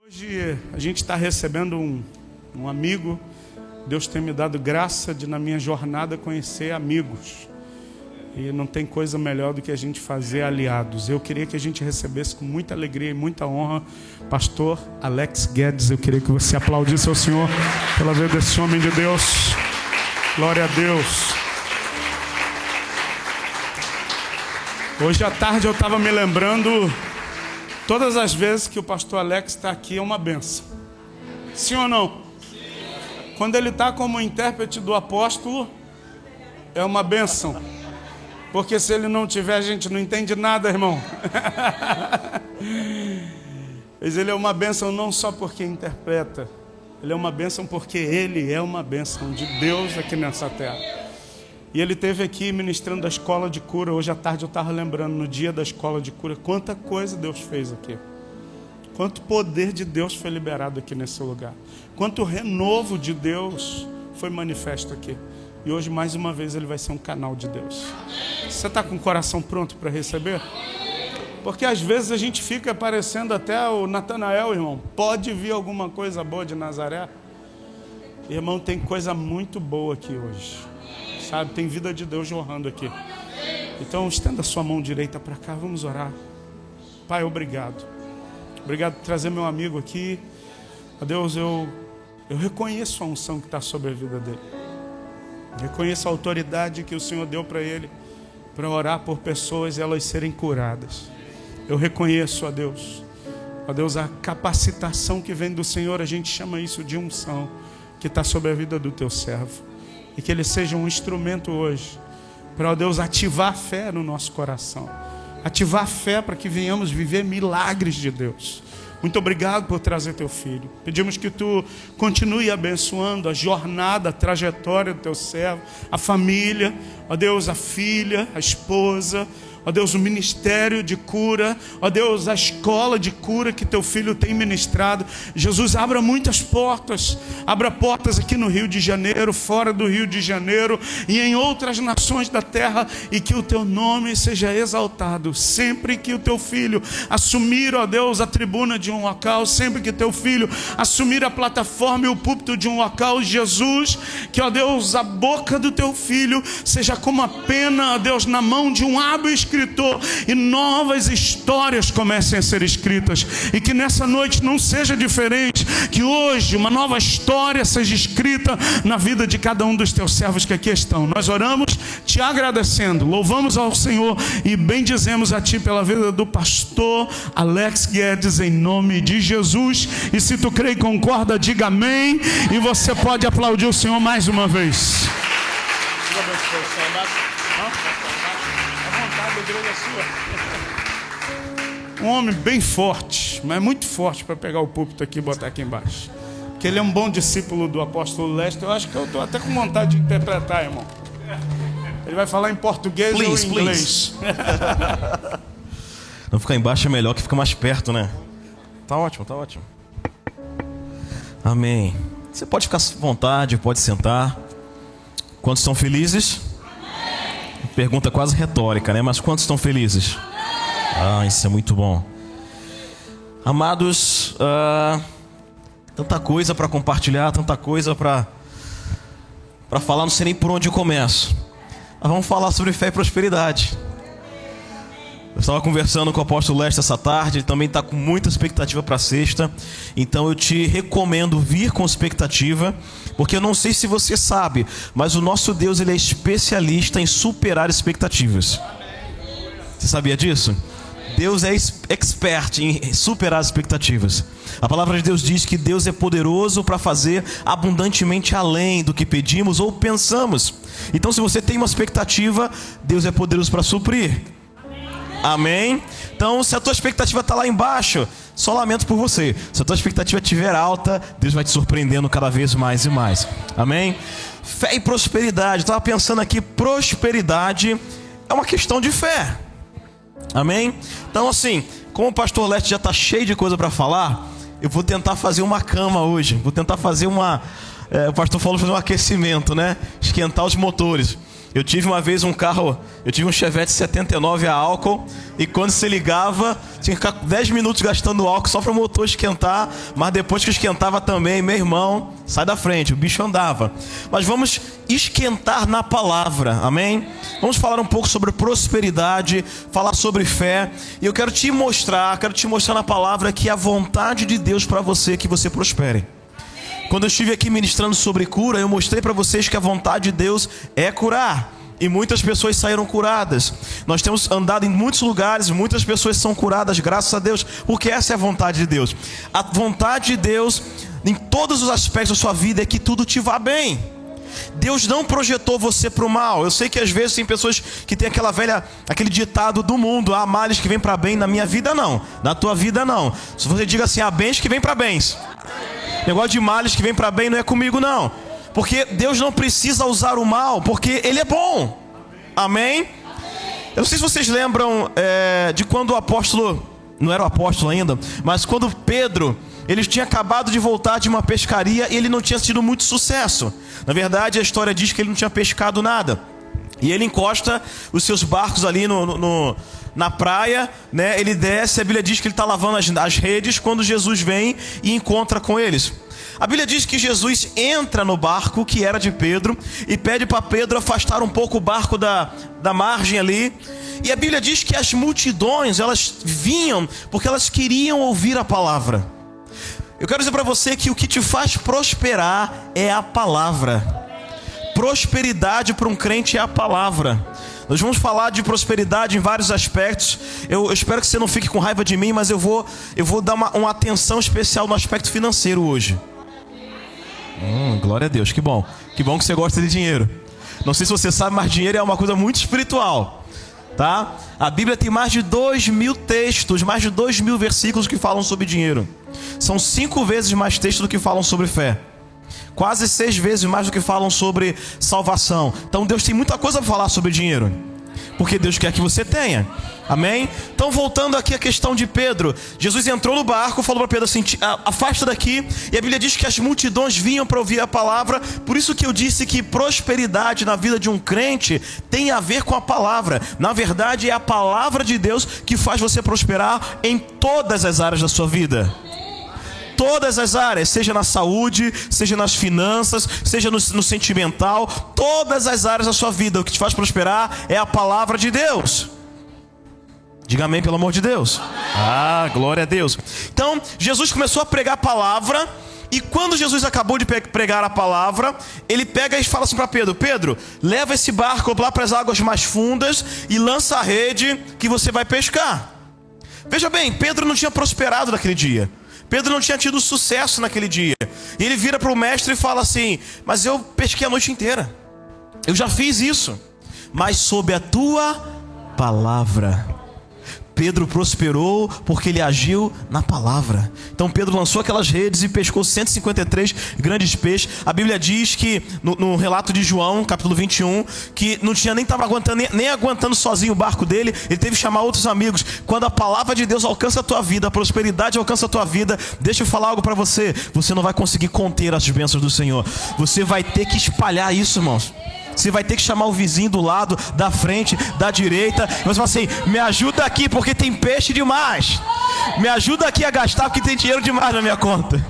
Hoje a gente está recebendo um amigo. Deus tem me dado graça de, na minha jornada, conhecer amigos. E não tem coisa melhor do que a gente fazer aliados. Eu queria que a gente recebesse com muita alegria e muita honra Pastor Alex Guedes. Eu queria que você aplaudisse ao Senhor pela vida desse homem de Deus. Glória a Deus. Hoje à tarde eu estava me lembrando, todas as vezes que o pastor Alex está aqui é uma benção. Sim ou não? Sim. Quando ele está como intérprete do apóstolo, é uma benção. Porque se ele não tiver, a gente não entende nada, irmão. Mas ele é uma benção não só porque interpreta. Ele é uma benção porque ele é uma benção de Deus aqui nessa terra. E ele esteve aqui ministrando a escola de cura. Hoje à tarde eu estava lembrando, no dia da escola de cura, quanta coisa Deus fez aqui. Quanto poder de Deus foi liberado aqui nesse lugar. Quanto renovo de Deus foi manifesto aqui. E hoje, mais uma vez, ele vai ser um canal de Deus. Você está com o coração pronto para receber? Porque às vezes a gente fica parecendo até o Natanael, irmão. Pode vir alguma coisa boa de Nazaré? Irmão, tem coisa muito boa aqui hoje. Sabe, tem vida de Deus jorrando aqui. Então estenda a sua mão direita para cá, vamos orar. Pai, obrigado. Obrigado por trazer meu amigo aqui. A Deus, eu reconheço a unção que está sobre a vida dele. Reconheço a autoridade que o Senhor deu para ele, para orar por pessoas e elas serem curadas. Eu reconheço, ó Deus, a capacitação que vem do Senhor. A gente chama isso de unção, que está sobre a vida do teu servo. E que ele seja um instrumento hoje para, ó Deus, ativar a fé no nosso coração. Ativar a fé para que venhamos viver milagres de Deus. Muito obrigado por trazer teu filho. Pedimos que tu continue abençoando a jornada, a trajetória do teu servo, a família, ó Deus, a filha, a esposa, ó Deus, o ministério de cura, ó Deus, a escola de cura que teu filho tem ministrado. Jesus, abra muitas portas, abra portas aqui no Rio de Janeiro, fora do Rio de Janeiro e em outras nações da terra, e que o teu nome seja exaltado. Sempre que o teu filho assumir, ó Deus, a tribuna de um local, sempre que teu filho assumir a plataforma e o púlpito de um local, Jesus, que, ó Deus, a boca do teu filho seja como a pena, ó Deus, na mão de um hábil escritor, e novas histórias comecem a ser escritas, e que nessa noite não seja diferente, que hoje uma nova história seja escrita na vida de cada um dos teus servos que aqui estão. Nós oramos te agradecendo, louvamos ao Senhor e bendizemos a ti pela vida do pastor Alex Guedes, em nome de Jesus. E se tu crê e concorda, diga amém, e você pode aplaudir o Senhor mais uma vez. Um homem bem forte, mas muito forte para pegar o púlpito aqui e botar aqui embaixo. Que ele é um bom discípulo do apóstolo Lester. Eu acho que eu estou até com vontade de interpretar, irmão. Ele vai falar em português ou em inglês. Não ficar embaixo é melhor, que fica mais perto, né? Tá ótimo, tá ótimo. Amém. Você pode ficar à vontade, pode sentar. Quantos estão felizes? Pergunta quase retórica, né? Mas quantos estão felizes? Ah, isso é muito bom. Amados, tanta coisa para compartilhar, tanta coisa para falar, não sei nem por onde eu começo. Mas vamos falar sobre fé e prosperidade. Eu estava conversando com o apóstolo Lester essa tarde. Ele também está com muita expectativa para sexta. Então eu te recomendo vir com expectativa, porque eu não sei se você sabe, mas o nosso Deus, ele é especialista em superar expectativas. Você sabia disso? Deus é expert em superar as expectativas. A palavra de Deus diz que Deus é poderoso para fazer abundantemente além do que pedimos ou pensamos. Então, se você tem uma expectativa, Deus é poderoso para suprir. Amém? Então, se a tua expectativa está lá embaixo, só lamento por você. Se a tua expectativa estiver alta, Deus vai te surpreendendo cada vez mais e mais. Amém? Fé e prosperidade. Eu estava pensando aqui, prosperidade é uma questão de fé. Amém? Então, assim, como o pastor Leste já está cheio de coisa para falar, eu vou tentar fazer uma cama hoje. Vou tentar fazer o pastor falou fazer um aquecimento, né? Esquentar os motores. Eu tive uma vez um carro, eu tive um Chevette 79 a álcool, e quando se ligava, tinha que ficar 10 minutos gastando álcool só para o motor esquentar, mas depois que esquentava também, meu irmão, sai da frente, o bicho andava. Mas vamos esquentar na palavra, amém? Vamos falar um pouco sobre prosperidade, falar sobre fé, e eu quero te mostrar na palavra que a vontade de Deus para você é que você prospere. Quando eu estive aqui ministrando sobre cura, eu mostrei para vocês que a vontade de Deus é curar. E muitas pessoas saíram curadas. Nós temos andado em muitos lugares, muitas pessoas são curadas, graças a Deus, porque essa é a vontade de Deus. A vontade de Deus, em todos os aspectos da sua vida, é que tudo te vá bem. Deus não projetou você para o mal. Eu sei que às vezes tem pessoas que tem aquele ditado do mundo: há males que vêm para bem, na minha vida não, na tua vida não. Se você diga assim, há bens que vêm para bens. Negócio de males que vem para bem não é comigo não. Porque Deus não precisa usar o mal, porque Ele é bom. Amém? Eu não sei se vocês lembram de quando o apóstolo, não era o apóstolo ainda, mas quando Pedro, ele tinha acabado de voltar de uma pescaria e ele não tinha tido muito sucesso. Na verdade, a história diz que ele não tinha pescado nada. E ele encosta os seus barcos ali na praia, né? Ele desce, a Bíblia diz que ele está lavando as redes quando Jesus vem e encontra com eles. A Bíblia diz que Jesus entra no barco que era de Pedro e pede para Pedro afastar um pouco o barco da margem ali. E a Bíblia diz que as multidões, elas vinham porque elas queriam ouvir a palavra. Eu quero dizer para você que o que te faz prosperar é a palavra. Prosperidade para um crente é a palavra. Nós vamos falar de prosperidade em vários aspectos. Eu espero que você não fique com raiva de mim, mas eu vou dar uma atenção especial no aspecto financeiro hoje. Glória a Deus, que bom. Que bom que você gosta de dinheiro. Não sei se você sabe, mas dinheiro é uma coisa muito espiritual, tá? A Bíblia tem mais de 2.000 textos, mais de 2.000 versículos que falam sobre dinheiro. São 5 vezes mais textos do que falam sobre fé. Quase 6 vezes mais do que falam sobre salvação. Então Deus tem muita coisa para falar sobre dinheiro, porque Deus quer que você tenha. Amém? Então voltando aqui à questão de Pedro, Jesus entrou no barco, falou para Pedro assim: afasta daqui. E a Bíblia diz que as multidões vinham para ouvir a palavra. Por isso que eu disse que prosperidade na vida de um crente tem a ver com a palavra. Na verdade é a palavra de Deus que faz você prosperar em todas as áreas da sua vida. Todas as áreas, seja na saúde, seja nas finanças, seja no sentimental, todas as áreas da sua vida, o que te faz prosperar é a palavra de Deus. Diga amém, pelo amor de Deus. Glória a Deus. Então, Jesus começou a pregar a palavra, e quando Jesus acabou de pregar a palavra, ele pega e fala assim para Pedro: Pedro, leva esse barco lá para as águas mais fundas e lança a rede que você vai pescar. Veja bem, Pedro não tinha prosperado naquele dia. Pedro não tinha tido sucesso naquele dia. E ele vira para o mestre e fala assim: mas eu pesquei a noite inteira, eu já fiz isso, mas sob a tua palavra. Pedro prosperou porque ele agiu na palavra. Então Pedro lançou aquelas redes e pescou 153 grandes peixes. A Bíblia diz que no relato de João, capítulo 21, que não tinha estava aguentando nem aguentando sozinho o barco dele. Ele teve que chamar outros amigos. Quando a palavra de Deus alcança a tua vida, a prosperidade alcança a tua vida, deixa eu falar algo para você: você não vai conseguir conter as bênçãos do Senhor. Você vai ter que espalhar isso, irmãos. Você vai ter que chamar o vizinho do lado, da frente, da direita. Você fala assim: me ajuda aqui porque tem peixe demais. Me ajuda aqui a gastar porque tem dinheiro demais na minha conta.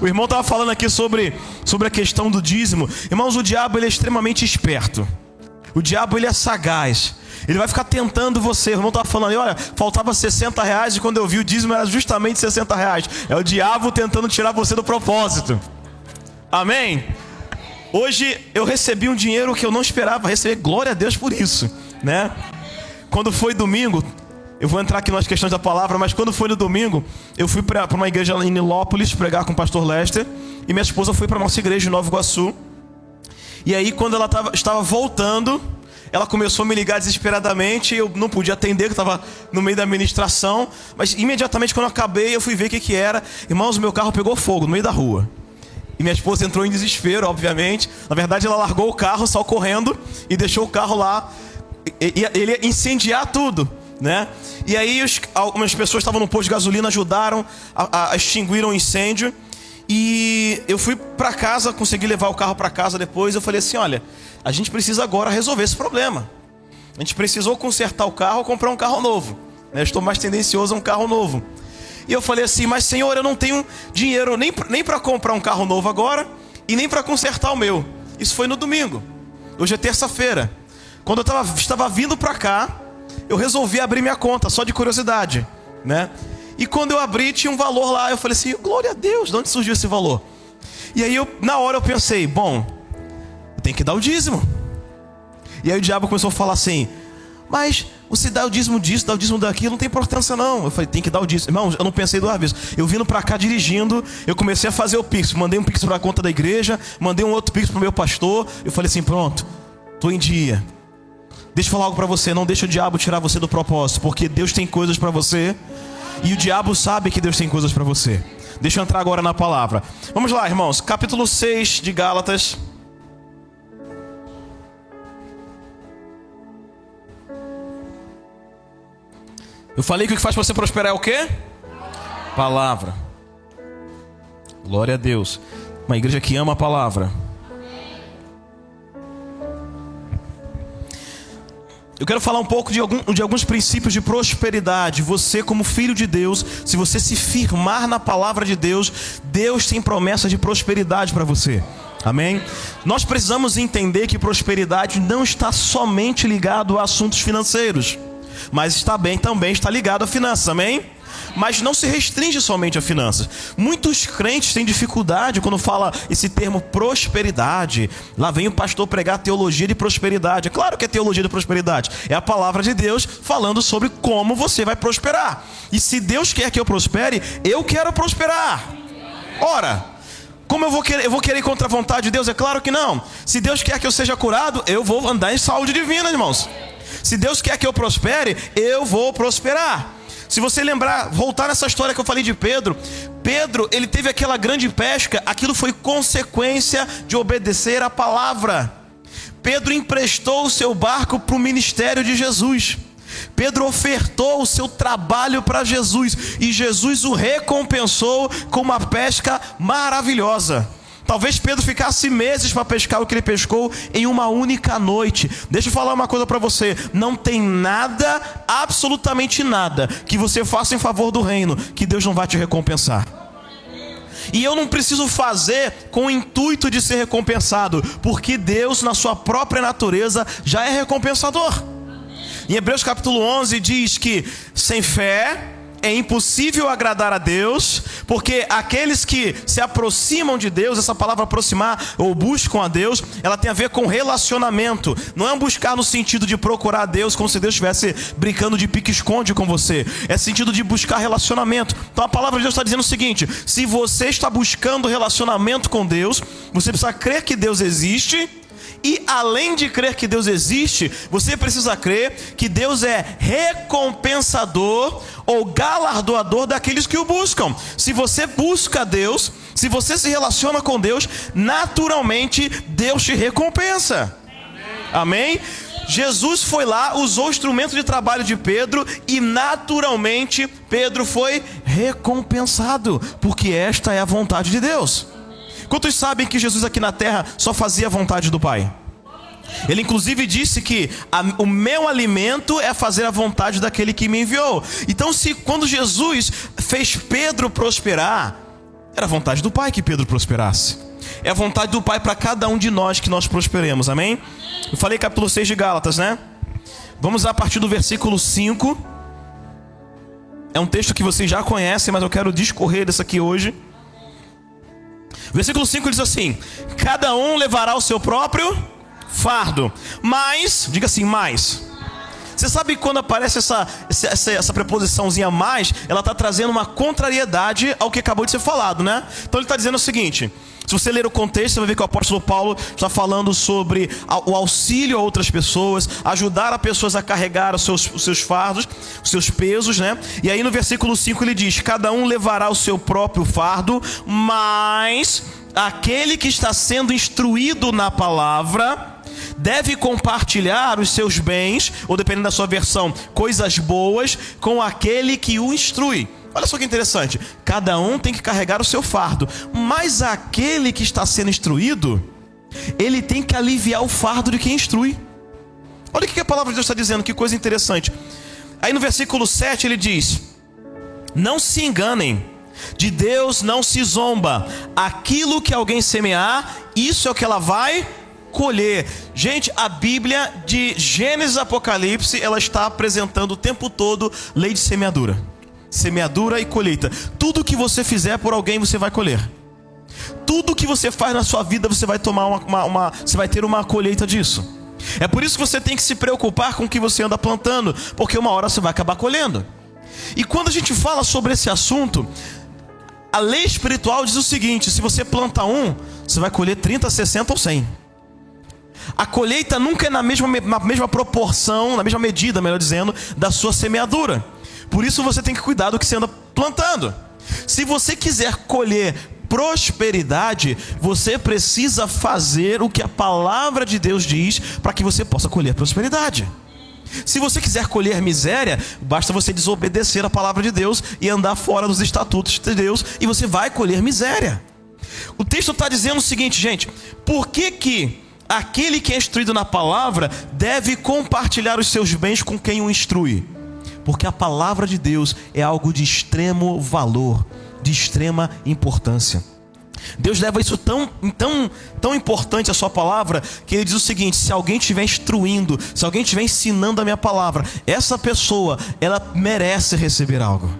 O irmão estava falando aqui sobre a questão do dízimo. Irmãos, o diabo ele é extremamente esperto. O diabo ele é sagaz. Ele vai ficar tentando você. O irmão estava falando ali: olha, faltava 60 reais e quando eu vi o dízimo era justamente 60 reais. É o diabo tentando tirar você do propósito. Amém? Hoje eu recebi um dinheiro que eu não esperava receber, glória a Deus por isso, né? Quando foi domingo, eu vou entrar aqui nas questões da palavra, mas quando foi no domingo, eu fui para uma igreja em Nilópolis pregar com o pastor Lester, e minha esposa foi para a nossa igreja em Nova Iguaçu. E aí quando ela estava voltando, ela começou a me ligar desesperadamente. Eu não podia atender, que estava no meio da ministração, mas imediatamente quando eu acabei, eu fui ver o que era. Irmãos, o meu carro pegou fogo no meio da rua. E minha esposa entrou em desespero, obviamente. Na verdade, ela largou o carro, saiu correndo e deixou o carro lá. Ele ia incendiar tudo, né? E aí algumas pessoas estavam no posto de gasolina, ajudaram a extinguir o incêndio. E eu fui para casa, consegui levar o carro para casa depois. Eu falei assim, olha, a gente precisa agora resolver esse problema. A gente precisou consertar o carro ou comprar um carro novo, né? Eu estou mais tendencioso a um carro novo. E eu falei assim, mas Senhor, eu não tenho dinheiro nem para comprar um carro novo agora e nem para consertar o meu. Isso foi no domingo. Hoje é terça-feira. Quando eu estava vindo para cá, eu resolvi abrir minha conta, só de curiosidade, né? E quando eu abri, tinha um valor lá. Eu falei assim, glória a Deus, de onde surgiu esse valor? E aí, na hora eu pensei, bom, eu tenho que dar o dízimo. E aí o diabo começou a falar assim, mas você dá o dízimo disso, dá o dízimo daquilo, não tem importância não. Eu falei, tem que dar o dízimo. Irmão, eu não pensei duas vezes. Eu vindo pra cá dirigindo, eu comecei a fazer o Pix. Mandei um Pix pra conta da igreja, mandei um outro Pix pro meu pastor. Eu falei assim, pronto, tô em dia. Deixa eu falar algo pra você, não deixa o diabo tirar você do propósito, porque Deus tem coisas pra você e o diabo sabe que Deus tem coisas pra você. Deixa eu entrar agora na palavra. Vamos lá, irmãos, capítulo 6 de Gálatas. Eu falei que o que faz você prosperar é o quê? Palavra. Glória a Deus. Uma igreja que ama a palavra. Eu quero falar um pouco de alguns princípios de prosperidade. Você, como filho de Deus, se você se firmar na palavra de Deus, Deus tem promessa de prosperidade para você. Amém? Nós precisamos entender que prosperidade não está somente ligado a assuntos financeiros, mas também está ligado a finanças, amém? Mas não se restringe somente a finanças. Muitos crentes têm dificuldade quando fala esse termo prosperidade. Lá vem o pastor pregar teologia de prosperidade. É claro que é teologia de prosperidade. É a palavra de Deus falando sobre como você vai prosperar. E se Deus quer que eu prospere, eu quero prosperar. Ora, como eu vou querer ir contra a vontade de Deus? É claro que não. Se Deus quer que eu seja curado, eu vou andar em saúde divina, irmãos. Se Deus quer que eu prospere, eu vou prosperar. Se você lembrar, voltar nessa história que eu falei de Pedro, ele teve aquela grande pesca, aquilo foi consequência de obedecer a palavra. Pedro emprestou o seu barco para o ministério de Jesus. Pedro ofertou o seu trabalho para Jesus e Jesus o recompensou com uma pesca maravilhosa. Talvez Pedro ficasse meses para pescar o que ele pescou em uma única noite. Deixa eu falar uma coisa para você. Não tem nada, absolutamente nada, que você faça em favor do reino, que Deus não vai te recompensar. E eu não preciso fazer com o intuito de ser recompensado, porque Deus, na sua própria natureza, já é recompensador. Em Hebreus capítulo 11 diz que sem fé é impossível agradar a Deus, porque aqueles que se aproximam de Deus, essa palavra aproximar ou buscam a Deus, ela tem a ver com relacionamento. Não é um buscar no sentido de procurar a Deus como se Deus estivesse brincando de pique-esconde com você. É sentido de buscar relacionamento. Então a palavra de Deus está dizendo o seguinte: se você está buscando relacionamento com Deus, você precisa crer que Deus existe. E além de crer que Deus existe, você precisa crer que Deus é recompensador ou galardoador daqueles que o buscam. Se você busca Deus, se você se relaciona com Deus, naturalmente Deus te recompensa. Amém? Jesus foi lá, usou o instrumento de trabalho de Pedro e naturalmente Pedro foi recompensado, porque esta é a vontade de Deus. Quantos sabem que Jesus aqui na terra só fazia a vontade do Pai? Ele inclusive disse que o meu alimento é fazer a vontade daquele que me enviou. Então quando Jesus fez Pedro prosperar, era a vontade do Pai que Pedro prosperasse. É a vontade do Pai para cada um de nós que nós prosperemos, amém? Eu falei capítulo 6 de Gálatas, né? Vamos a partir do versículo 5. É um texto que vocês já conhecem, mas eu quero discorrer desse aqui hoje. Versículo 5 diz assim: cada um levará o seu próprio fardo, mas, diga assim, mais. Você sabe quando aparece essa preposiçãozinha mais, ela está trazendo uma contrariedade ao que acabou de ser falado, né? Então ele está dizendo o seguinte: se você ler o contexto, você vai ver que o apóstolo Paulo está falando sobre o auxílio a outras pessoas, ajudar as pessoas a carregar os seus fardos, os seus pesos, né? E aí no versículo 5 ele diz: cada um levará o seu próprio fardo, mas aquele que está sendo instruído na palavra deve compartilhar os seus bens, ou dependendo da sua versão, coisas boas, com aquele que o instrui. Olha só que interessante. Cada um tem que carregar o seu fardo, mas aquele que está sendo instruído, ele tem que aliviar o fardo de quem instrui. Olha o que a palavra de Deus está dizendo, que coisa interessante. Aí no versículo 7 ele diz: não se enganem, de Deus não se zomba. Aquilo que alguém semear, isso é o que ela vai colher. Gente, a Bíblia de Gênesis a Apocalipse, ela está apresentando o tempo todo lei de semeadura. Semeadura e colheita. Tudo que você fizer por alguém, você vai colher. Tudo que você faz na sua vida, você vai tomar você vai ter uma colheita disso. É por isso que você tem que se preocupar com o que você anda plantando, porque uma hora você vai acabar colhendo. E quando a gente fala sobre esse assunto, a lei espiritual diz o seguinte: se você planta você vai colher 30, 60 ou 100. A colheita nunca é na mesma proporção, na mesma medida, melhor dizendo, da sua semeadura. Por isso você tem que cuidar do que você anda plantando. Se você quiser colher prosperidade, você precisa fazer o que a palavra de Deus diz para que você possa colher prosperidade. Se você quiser colher miséria, basta você desobedecer a palavra de Deus e andar fora dos estatutos de Deus, e você vai colher miséria. O texto está dizendo o seguinte, gente: por que aquele que é instruído na palavra deve compartilhar os seus bens com quem o instrui? Porque a palavra de Deus é algo de extremo valor, de extrema importância. Deus leva isso tão importante, a sua palavra, que ele diz o seguinte: se alguém estiver instruindo, se alguém estiver ensinando a minha palavra, essa pessoa, ela merece receber algo.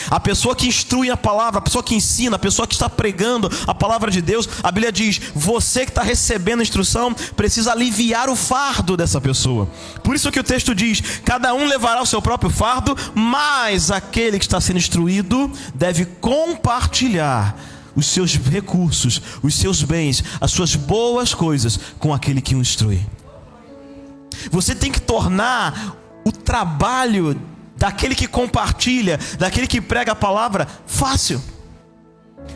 A pessoa que instrui a palavra, a pessoa que ensina, a pessoa que está pregando a palavra de Deus, a Bíblia diz: você que está recebendo a instrução precisa aliviar o fardo dessa pessoa. Por isso que o texto diz: cada um levará o seu próprio fardo, mas aquele que está sendo instruído deve compartilhar os seus recursos, os seus bens, as suas boas coisas com aquele que o instrui. Você tem que tornar o trabalho daquele que compartilha, daquele que prega a palavra, fácil.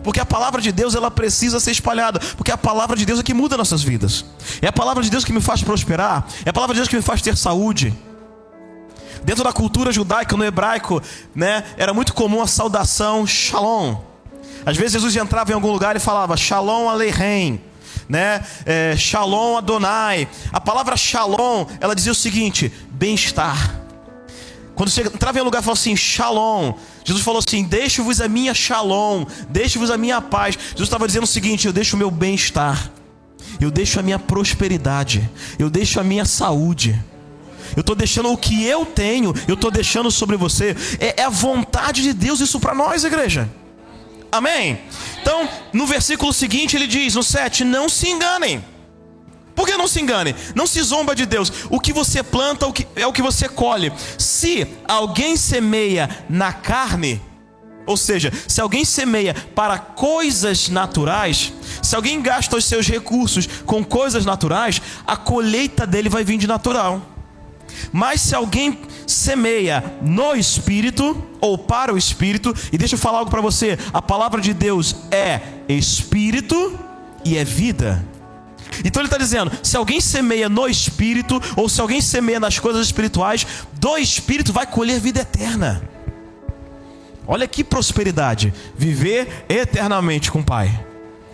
Porque a palavra de Deus, ela precisa ser espalhada. Porque a palavra de Deus é que muda nossas vidas. É a palavra de Deus que me faz prosperar. É a palavra de Deus que me faz ter saúde. Dentro da cultura judaica, no hebraico, era muito comum a saudação Shalom. Às vezes Jesus entrava em algum lugar e falava Shalom Aleichem, Shalom Adonai. A palavra Shalom, ela dizia o seguinte: bem-estar. Quando você entrava em um lugar e falava assim, Shalom, Jesus falou assim: deixo-vos a minha Shalom, deixo-vos a minha paz. Jesus estava dizendo o seguinte: eu deixo o meu bem-estar, eu deixo a minha prosperidade, eu deixo a minha saúde, eu estou deixando o que eu tenho, eu estou deixando sobre você. É a vontade de Deus isso para nós, igreja. Amém? Então, no versículo seguinte ele diz, no 7, não se enganem. Por que não se engane? Não se zomba de Deus. O que você planta é o que você colhe. Se alguém semeia na carne, ou seja, se alguém semeia para coisas naturais, se alguém gasta os seus recursos com coisas naturais, a colheita dele vai vir de natural. Mas se alguém semeia no Espírito, ou para o Espírito, e deixa eu falar algo para você, a palavra de Deus é Espírito e é vida. Então ele está dizendo, se alguém semeia no Espírito, ou se alguém semeia nas coisas espirituais, do Espírito vai colher vida eterna. Olha que prosperidade, viver eternamente com o Pai.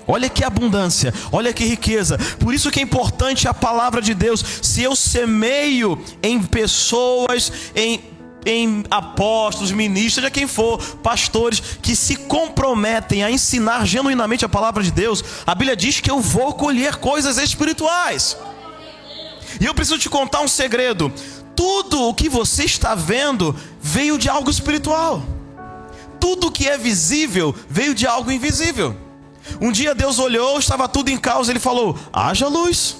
Olha que abundância, olha que riqueza. Por isso que é importante a palavra de Deus. Se eu semeio em pessoas, em apóstolos, ministros, seja quem for, pastores, que se comprometem a ensinar genuinamente a palavra de Deus, a Bíblia diz que eu vou colher coisas espirituais. E eu preciso te contar um segredo: tudo o que você está vendo veio de algo espiritual. Tudo que é visível veio de algo invisível. Um dia Deus olhou, estava tudo em caos, Ele falou, haja luz.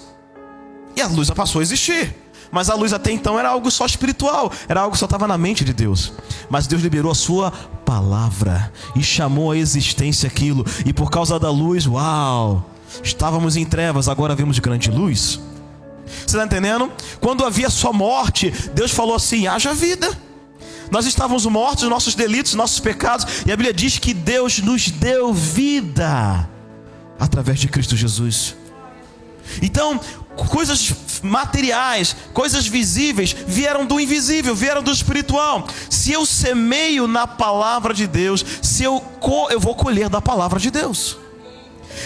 E a luz passou a existir. Mas a luz até então era algo só espiritual, era algo que só estava na mente de Deus. Mas Deus liberou a sua palavra e chamou à existência aquilo. E por causa da luz, uau, estávamos em trevas, agora vemos grande luz. Você está entendendo? Quando havia só morte, Deus falou assim, haja vida. Nós estávamos mortos, nossos delitos, nossos pecados, e a Bíblia diz que Deus nos deu vida através de Cristo Jesus. Então, coisas materiais, coisas visíveis, vieram do invisível, vieram do espiritual. Se eu semeio na palavra de Deus, eu vou colher da palavra de Deus.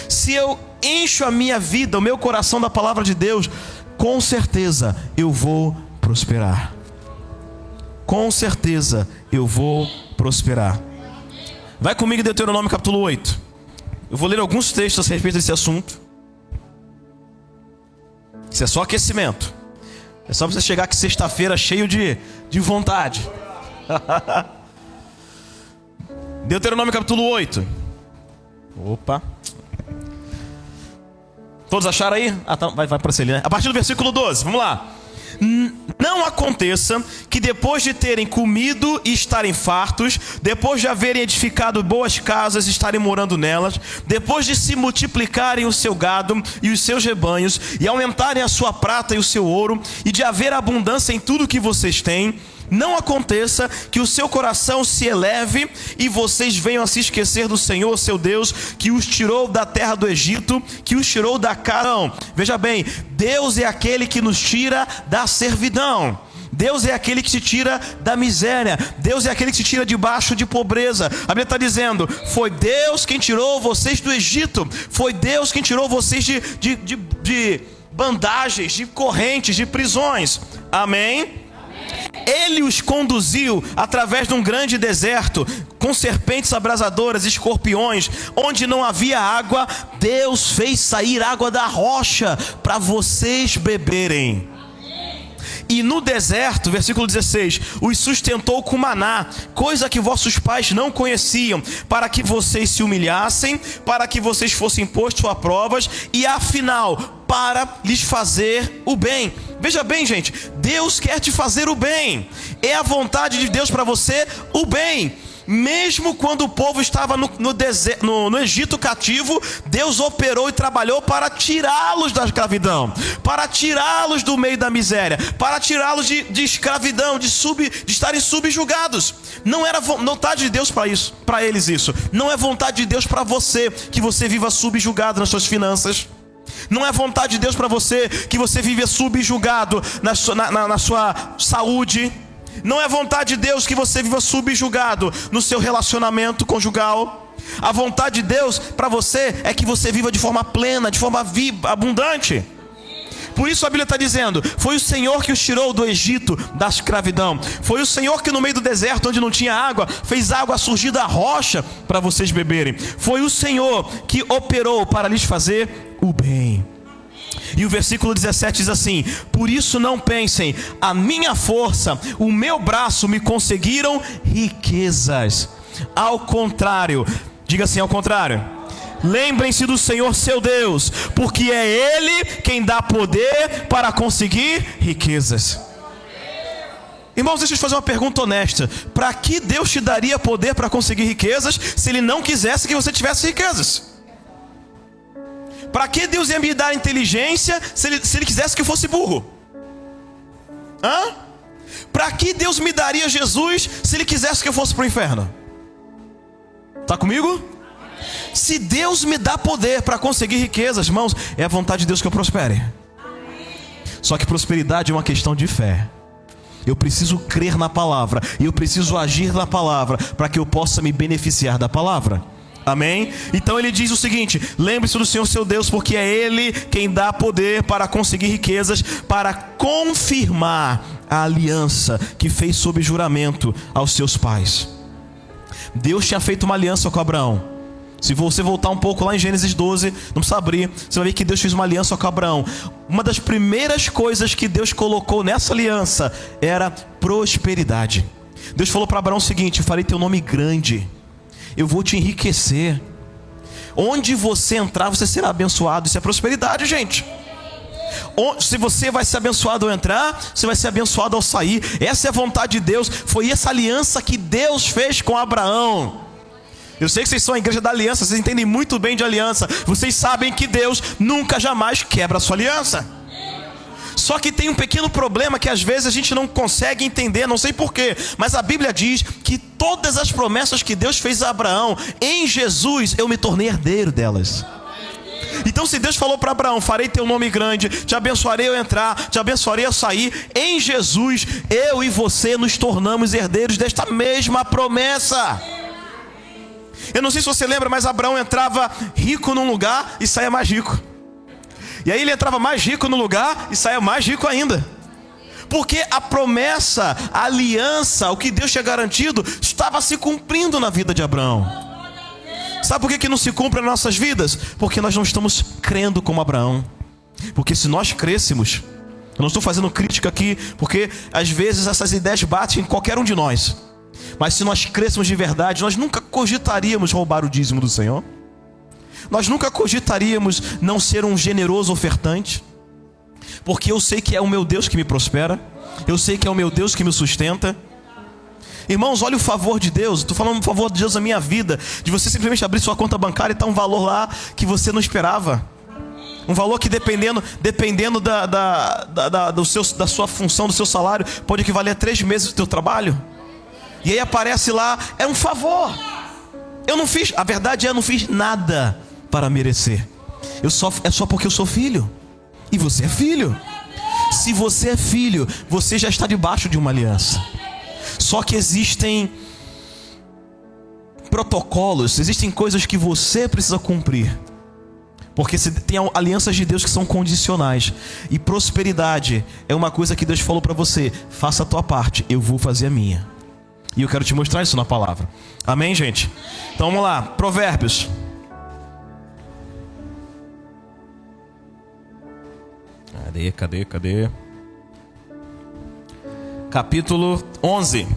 Se eu encho a minha vida, o meu coração da palavra de Deus, com certeza eu vou prosperar. Com certeza eu vou prosperar. Vai comigo em Deuteronômio capítulo 8. Eu vou ler alguns textos a respeito desse assunto. Isso é só aquecimento. É só para você chegar aqui sexta-feira cheio de vontade. Deuteronômio capítulo 8. Opa. Todos acharam aí? Tá, vai para você, né? A partir do versículo 12, vamos lá. Não aconteça que depois de terem comido e estarem fartos, depois de haverem edificado boas casas e estarem morando nelas, depois de se multiplicarem o seu gado e os seus rebanhos, e aumentarem a sua prata e o seu ouro, e de haver abundância em tudo que vocês têm, não aconteça que o seu coração se eleve e vocês venham a se esquecer do Senhor, seu Deus, que os tirou da terra do Egito, que os tirou da casa. Veja bem, Deus é aquele que nos tira da servidão. Deus é aquele que te tira da miséria. Deus é aquele que te tira debaixo de pobreza. A Bíblia está dizendo, foi Deus quem tirou vocês do Egito. Foi Deus quem tirou vocês de bandagens, de correntes, de prisões. Amém? Ele os conduziu através de um grande deserto, com serpentes abrasadoras, escorpiões, onde não havia água. Deus fez sair água da rocha para vocês beberem. E no deserto, versículo 16, os sustentou com maná, coisa que vossos pais não conheciam, para que vocês se humilhassem, para que vocês fossem postos a provas, e afinal, para lhes fazer o bem. Veja bem, gente, Deus quer te fazer o bem. É a vontade de Deus para você o bem. Mesmo quando o povo estava no Egito cativo, Deus operou e trabalhou para tirá-los da escravidão, para tirá-los do meio da miséria, para tirá-los de escravidão, de estarem subjugados. Não era vontade de Deus para eles isso. Não é vontade de Deus para você que você viva subjugado nas suas finanças. Não é vontade de Deus para você que você viva subjugado na sua saúde. Não é vontade de Deus que você viva subjugado no seu relacionamento conjugal. A vontade de Deus para você é que você viva de forma plena, de forma abundante. Por isso a Bíblia está dizendo, foi o Senhor que os tirou do Egito, da escravidão. Foi o Senhor que no meio do deserto, onde não tinha água, fez água surgir da rocha para vocês beberem. Foi o Senhor que operou para lhes fazer o bem. E o versículo 17 diz assim: por isso não pensem, a minha força, o meu braço me conseguiram riquezas. Ao contrário, diga assim, ao contrário, lembrem-se do Senhor seu Deus, porque é Ele quem dá poder para conseguir riquezas. Irmãos, deixa eu te fazer uma pergunta honesta. Para que Deus te daria poder para conseguir riquezas, se Ele não quisesse que você tivesse riquezas? Para que Deus ia me dar inteligência se ele quisesse que eu fosse burro? Para que Deus me daria Jesus se Ele quisesse que eu fosse para o inferno? Está comigo? Se Deus me dá poder para conseguir riquezas, irmãos, é a vontade de Deus que eu prospere. Só que prosperidade é uma questão de fé. Eu preciso crer na palavra e eu preciso agir na palavra para que eu possa me beneficiar da palavra. Amém? Então ele diz o seguinte: lembre-se do Senhor seu Deus, porque é Ele quem dá poder para conseguir riquezas, para confirmar a aliança que fez sob juramento aos seus pais. Deus tinha feito uma aliança com Abraão. Se você voltar um pouco lá em Gênesis 12, não precisa abrir, você vai ver que Deus fez uma aliança com Abraão. Uma das primeiras coisas que Deus colocou nessa aliança era prosperidade. Deus falou para Abraão o seguinte: farei teu nome grande, eu vou te enriquecer. Onde você entrar, você será abençoado. Isso é prosperidade, gente. Se você vai ser abençoado ao entrar, você vai ser abençoado ao sair. Essa é a vontade de Deus. Foi essa aliança que Deus fez com Abraão. Eu sei que vocês são a igreja da aliança, vocês entendem muito bem de aliança. Vocês sabem que Deus nunca jamais quebra a sua aliança. Só que tem um pequeno problema que às vezes a gente não consegue entender, não sei porquê, mas a Bíblia diz que todas as promessas que Deus fez a Abraão, em Jesus eu me tornei herdeiro delas. Então se Deus falou para Abraão, farei teu nome grande, te abençoarei ao entrar, te abençoarei ao sair, em Jesus, eu e você nos tornamos herdeiros desta mesma promessa. Eu não sei se você lembra, mas Abraão entrava rico num lugar e saía mais rico. E aí ele entrava mais rico no lugar e saía mais rico ainda. Porque a promessa, a aliança, o que Deus tinha garantido, estava se cumprindo na vida de Abraão. Sabe por que não se cumpre nas nossas vidas? Porque nós não estamos crendo como Abraão. Porque se nós crêssemos, eu não estou fazendo crítica aqui, porque às vezes essas ideias batem em qualquer um de nós. Mas se nós crêssemos de verdade, nós nunca cogitaríamos roubar o dízimo do Senhor. Nós nunca cogitaríamos não ser um generoso ofertante. Porque eu sei que é o meu Deus que me prospera. Eu sei que é o meu Deus que me sustenta. Irmãos, olha o favor de Deus. Estou falando do favor de Deus na minha vida. De você simplesmente abrir sua conta bancária e estar um valor lá que você não esperava. Um valor que dependendo da sua função, do seu salário, pode equivaler a 3 meses do teu trabalho. E aí aparece lá, é um favor. Eu não fiz, a verdade é, eu não fiz nada para merecer. É só porque eu sou filho. E você é filho. Se você é filho, você já está debaixo de uma aliança. Só que existem protocolos, existem coisas que você precisa cumprir. Porque tem alianças de Deus que são condicionais. E prosperidade é uma coisa que Deus falou para você: faça a tua parte, eu vou fazer a minha. E eu quero te mostrar isso na palavra. Amém, gente? Então vamos lá, Provérbios. Cadê? Capítulo 11.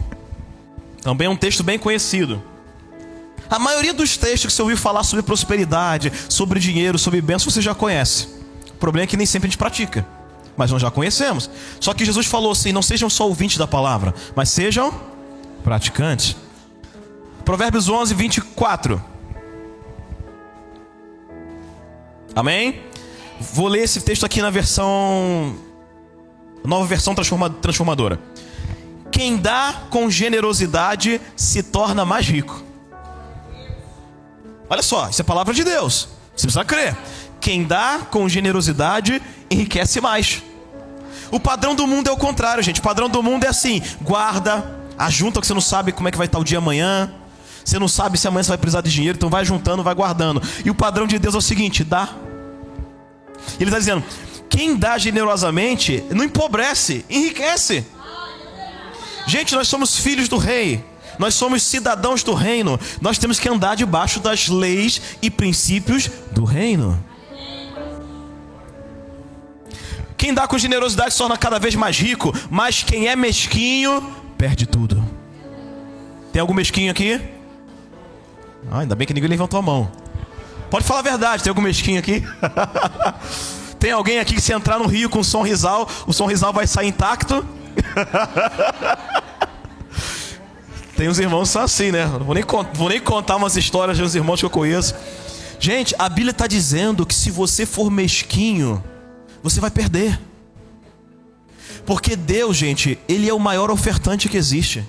Também é um texto bem conhecido. A maioria dos textos que você ouviu falar sobre prosperidade, sobre dinheiro, sobre bênção, você já conhece. O problema é que nem sempre a gente pratica, mas nós já conhecemos. Só que Jesus falou assim: não sejam só ouvintes da palavra, mas sejam praticantes. Provérbios 11, 24. Amém? Vou ler esse texto aqui na nova versão transformadora. Quem dá com generosidade se torna mais rico. Olha só, isso é palavra de Deus. Você precisa crer. Quem dá com generosidade enriquece mais. O padrão do mundo é o contrário, gente. O padrão do mundo é assim: guarda, ajunta, que você não sabe como é que vai estar o dia amanhã. Você não sabe se amanhã você vai precisar de dinheiro, então vai juntando, vai guardando. E o padrão de Deus é o seguinte: dá. Ele está dizendo: quem dá generosamente não empobrece, enriquece. Gente, nós somos filhos do rei. Nós somos cidadãos do reino. Nós temos que andar debaixo das leis e princípios do reino. Quem dá com generosidade se torna cada vez mais rico, mas quem é mesquinho perde tudo. Tem algum mesquinho aqui? Ainda bem que ninguém levantou a mão. Pode falar a verdade, tem algum mesquinho aqui? Tem alguém aqui que se entrar no rio com sonrisal, o sonrisal vai sair intacto? Tem uns irmãos que são assim, né? Vou nem contar umas histórias de uns irmãos que eu conheço. Gente, a Bíblia está dizendo que se você for mesquinho, você vai perder. Porque Deus, gente, Ele é o maior ofertante que existe.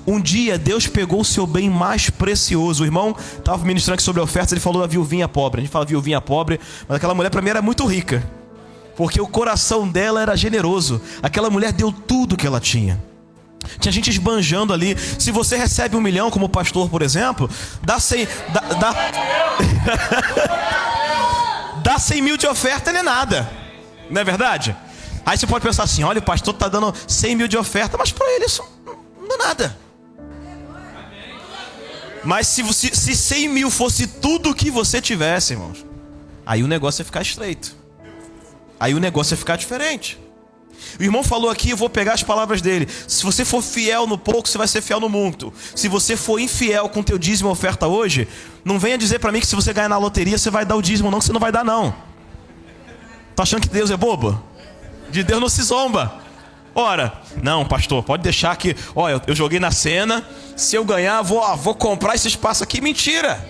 Um dia Deus pegou o seu bem mais precioso. O irmão estava ministrando aqui sobre ofertas, ele falou da viuvinha pobre. A gente fala viuvinha pobre, mas aquela mulher para mim era muito rica, porque o coração dela era generoso. Aquela mulher deu tudo que ela tinha. Tinha gente esbanjando ali. Se você recebe 1 milhão como pastor, por exemplo, dá 100 dá 100 mil de oferta, não é nada. Não é verdade? Aí você pode pensar assim: olha, o pastor está dando 100 mil de oferta, mas para ele isso não é nada. Mas se 100 mil fosse tudo o que você tivesse, irmãos, aí o negócio ia ficar estreito. Aí o negócio ia ficar diferente. O irmão falou aqui, eu vou pegar as palavras dele: se você for fiel no pouco, você vai ser fiel no muito. Se você for infiel com teu dízimo e oferta hoje, não venha dizer para mim que se você ganhar na loteria, você vai dar o dízimo. Não, que você não vai dar, não. Tá achando que Deus é bobo? De Deus não se zomba. Ora, não, pastor, pode deixar que, olha, eu joguei na cena, se eu ganhar, vou comprar esse espaço aqui. Mentira.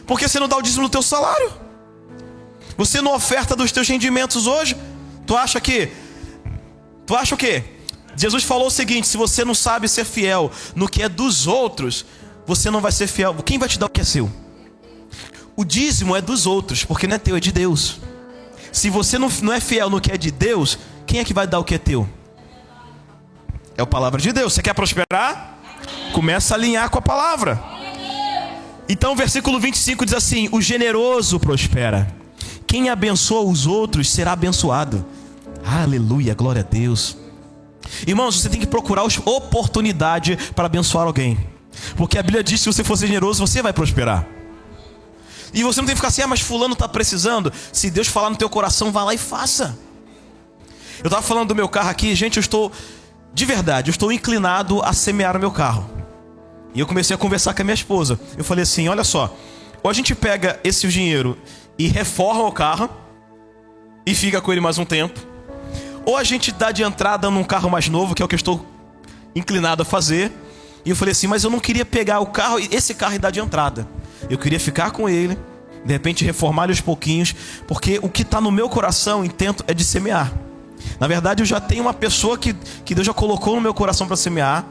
Porque você não dá o dízimo do teu salário? Você não oferta dos teus rendimentos hoje? Tu acha o quê? Jesus falou o seguinte: se você não sabe ser fiel no que é dos outros, você não vai ser fiel. Quem vai te dar o que é seu? O dízimo é dos outros, porque não é teu, é de Deus. Se você não é fiel no que é de Deus, quem é que vai dar o que é teu? É a palavra de Deus. Você quer prosperar? Começa a alinhar com a palavra. Então o versículo 25 diz assim: o generoso prospera. Quem abençoa os outros será abençoado. Aleluia, glória a Deus. Irmãos, você tem que procurar oportunidade para abençoar alguém, porque a Bíblia diz que se você for generoso, você vai prosperar. E você não tem que ficar assim: mas fulano está precisando. Se Deus falar no teu coração, vá lá e faça. Eu estava falando do meu carro aqui, gente, de verdade, eu estou inclinado a semear o meu carro. E eu comecei a conversar com a minha esposa. Eu falei assim: olha só, ou a gente pega esse dinheiro e reforma o carro e fica com ele mais um tempo, ou a gente dá de entrada num carro mais novo, que é o que eu estou inclinado a fazer. E eu falei assim: mas eu não queria pegar o carro, esse carro, e dar de entrada. Eu queria ficar com ele, de repente reformar ele aos pouquinhos, porque o que está no meu coração, intento, é de semear. Na verdade, eu já tenho uma pessoa que Deus já colocou no meu coração para semear.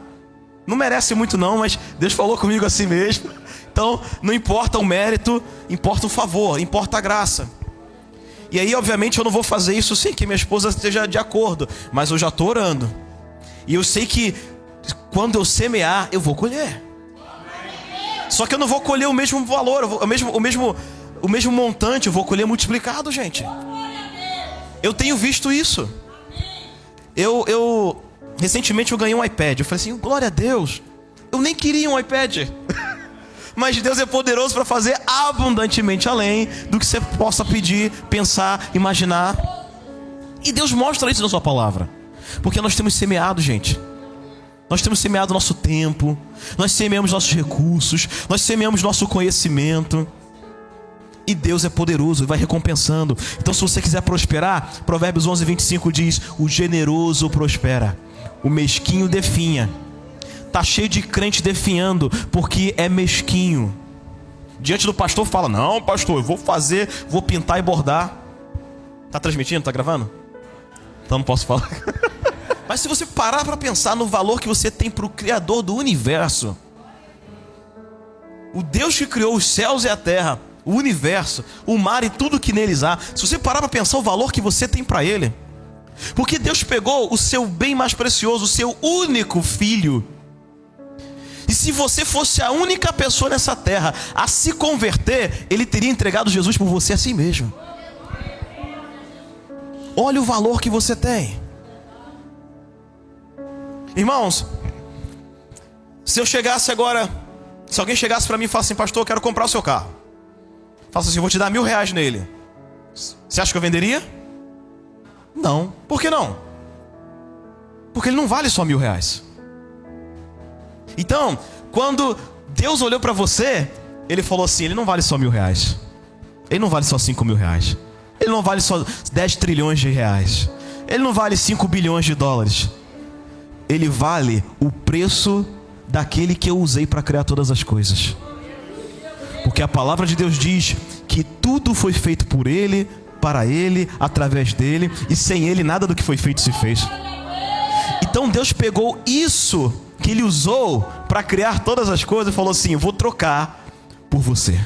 Não merece muito não, mas Deus falou comigo assim mesmo. Então, não importa o mérito, importa o favor, importa a graça. E aí, obviamente, eu não vou fazer isso sem que minha esposa esteja de acordo, mas eu já estou orando. E eu sei que quando eu semear, eu vou colher. Só que eu não vou colher o mesmo valor, o mesmo montante, eu vou colher multiplicado, gente. Eu tenho visto isso. Recentemente eu ganhei um iPad. Eu falei assim: glória a Deus. Eu nem queria um iPad. Mas Deus é poderoso para fazer abundantemente além do que você possa pedir, pensar, imaginar. E Deus mostra isso na sua palavra. Porque nós temos semeado, gente. Nós temos semeado nosso tempo. Nós semeamos nossos recursos. Nós semeamos nosso conhecimento. E Deus é poderoso e vai recompensando. Então, se você quiser prosperar, Provérbios 11:25 diz: o generoso prospera, o mesquinho definha. Tá cheio de crente definhando porque é mesquinho. Diante do pastor fala: não, pastor, eu vou pintar e bordar. Tá transmitindo? Tá gravando? Então não posso falar. Mas se você parar para pensar no valor que você tem para o Criador do universo, o Deus que criou os céus e a terra, o universo, o mar e tudo que neles há, se você parar para pensar o valor que você tem para Ele, porque Deus pegou o seu bem mais precioso, o seu único filho, e se você fosse a única pessoa nessa terra a se converter, Ele teria entregado Jesus por você assim mesmo. Olha o valor que você tem. Irmãos, se alguém chegasse para mim e falasse assim: pastor, eu quero comprar o seu carro. Falasse assim: eu vou te dar R$1.000 nele. Você acha que eu venderia? Não. Por que não? Porque ele não vale só R$1.000. Então, quando Deus olhou para você, Ele falou assim: ele não vale só R$1.000. Ele não vale só R$5.000. Ele não vale só 10 trilhões de reais. Ele não vale 5 bilhões de dólares. Ele vale o preço daquele que eu usei para criar todas as coisas. Porque a palavra de Deus diz que tudo foi feito por Ele, para Ele, através dEle, e sem Ele nada do que foi feito se fez. Então Deus pegou isso que Ele usou para criar todas as coisas e falou assim: eu vou trocar por você.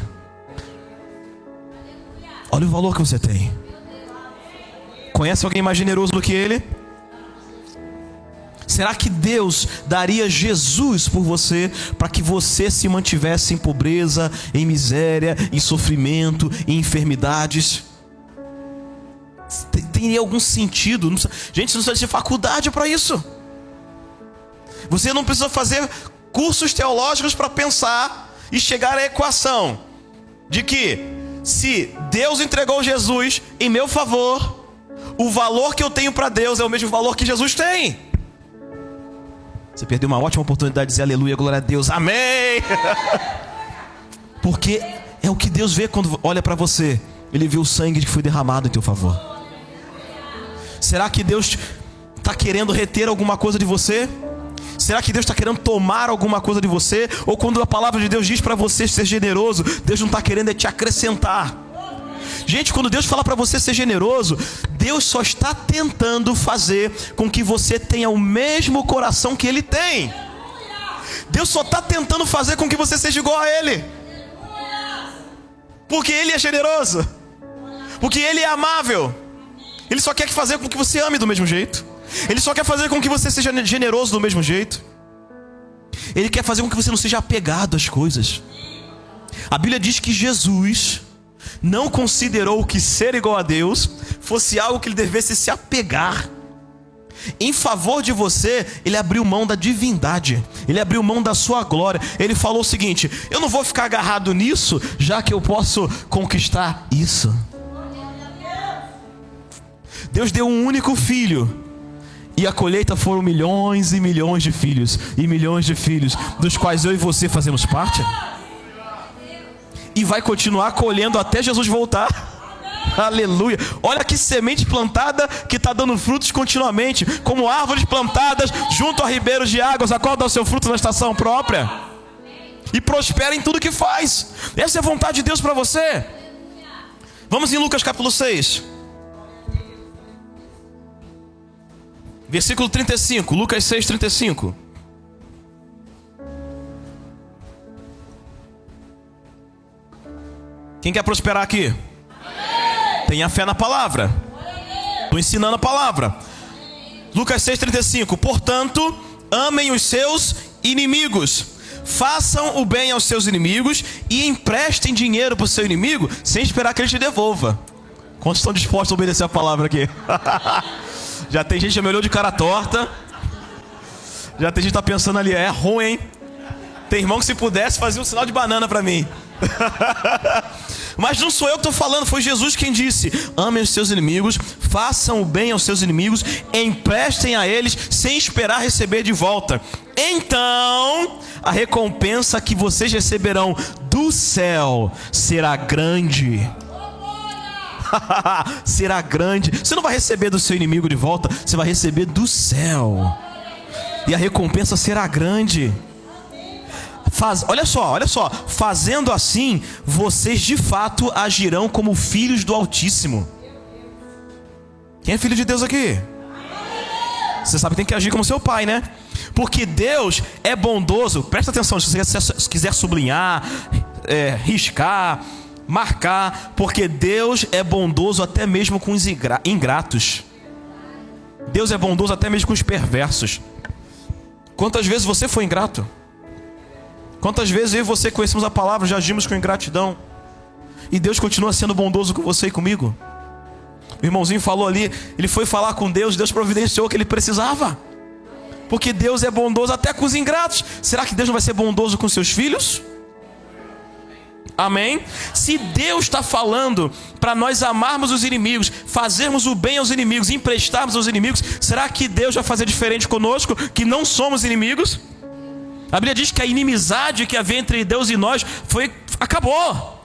Olha o valor que você tem. Conhece alguém mais generoso do que Ele? Será que Deus daria Jesus por você para que você se mantivesse em pobreza, em miséria, em sofrimento, em enfermidades? Tem algum sentido? Gente, você não precisa de faculdade para isso. Você não precisa fazer cursos teológicos para pensar e chegar à equação de que se Deus entregou Jesus em meu favor, o valor que eu tenho para Deus é o mesmo valor que Jesus tem. Você perdeu uma ótima oportunidade de dizer aleluia, glória a Deus, amém. Porque é o que Deus vê quando olha para você. Ele vê o sangue que foi derramado em teu favor. Será que Deus está querendo reter alguma coisa de você? Será que Deus está querendo tomar alguma coisa de você? Ou quando a palavra de Deus diz para você ser generoso, Deus não está querendo te acrescentar? Gente, quando Deus fala para você ser generoso, Deus só está tentando fazer com que você tenha o mesmo coração que Ele tem. Deus só está tentando fazer com que você seja igual a Ele. Porque Ele é generoso. Porque Ele é amável. Ele só quer fazer com que você ame do mesmo jeito. Ele só quer fazer com que você seja generoso do mesmo jeito. Ele quer fazer com que você não seja apegado às coisas. A Bíblia diz que Jesus não considerou que ser igual a Deus fosse algo que ele devesse se apegar. Em favor de você, ele abriu mão da divindade. Ele abriu mão da sua glória. Ele falou o seguinte: eu não vou ficar agarrado nisso, já que eu posso conquistar isso. Deus deu um único filho, e a colheita foram milhões e milhões de filhos, e milhões de filhos, dos quais eu e você fazemos parte. E vai continuar colhendo até Jesus voltar. Aleluia. Olha que semente plantada que está dando frutos continuamente, como árvores plantadas junto a ribeiros de águas, a qual dá o seu fruto na estação própria, e prospera em tudo que faz. Essa é a vontade de Deus para você. Vamos em Lucas capítulo 6, versículo 35. Lucas 6, 35. Quem quer prosperar aqui? Tenha fé na palavra. Estou ensinando a palavra. Lucas 6,35. Portanto, amem os seus inimigos, façam o bem aos seus inimigos e emprestem dinheiro para o seu inimigo sem esperar que ele te devolva. Quantos estão dispostos a obedecer a palavra aqui? Já tem gente que me olhou de cara torta. Já tem gente que está pensando ali, é ruim, hein? Tem irmão que se pudesse fazia um sinal de banana para mim. Mas não sou eu que estou falando, foi Jesus quem disse: amem os seus inimigos, façam o bem aos seus inimigos, emprestem a eles sem esperar receber de volta. Então a recompensa que vocês receberão do céu será grande. Será grande. Você não vai receber do seu inimigo de volta, você vai receber do céu. E a recompensa será grande. Olha só, fazendo assim, vocês de fato agirão como filhos do Altíssimo. Quem é filho de Deus aqui? Você sabe que tem que agir como seu pai, né? Porque Deus é bondoso. Presta atenção, se você quiser sublinhar, riscar, marcar. Porque Deus é bondoso até mesmo com os ingratos. Deus é bondoso até mesmo com os perversos. Quantas vezes você foi ingrato? Quantas vezes eu e você conhecemos a palavra, já agimos com ingratidão, e Deus continua sendo bondoso com você e comigo? O irmãozinho falou ali, ele foi falar com Deus, Deus providenciou o que ele precisava. Porque Deus é bondoso até com os ingratos. Será que Deus não vai ser bondoso com seus filhos? Amém? Se Deus está falando para nós amarmos os inimigos, fazermos o bem aos inimigos, emprestarmos aos inimigos, será que Deus vai fazer diferente conosco, que não somos inimigos? A Bíblia diz que a inimizade que havia entre Deus e nós acabou.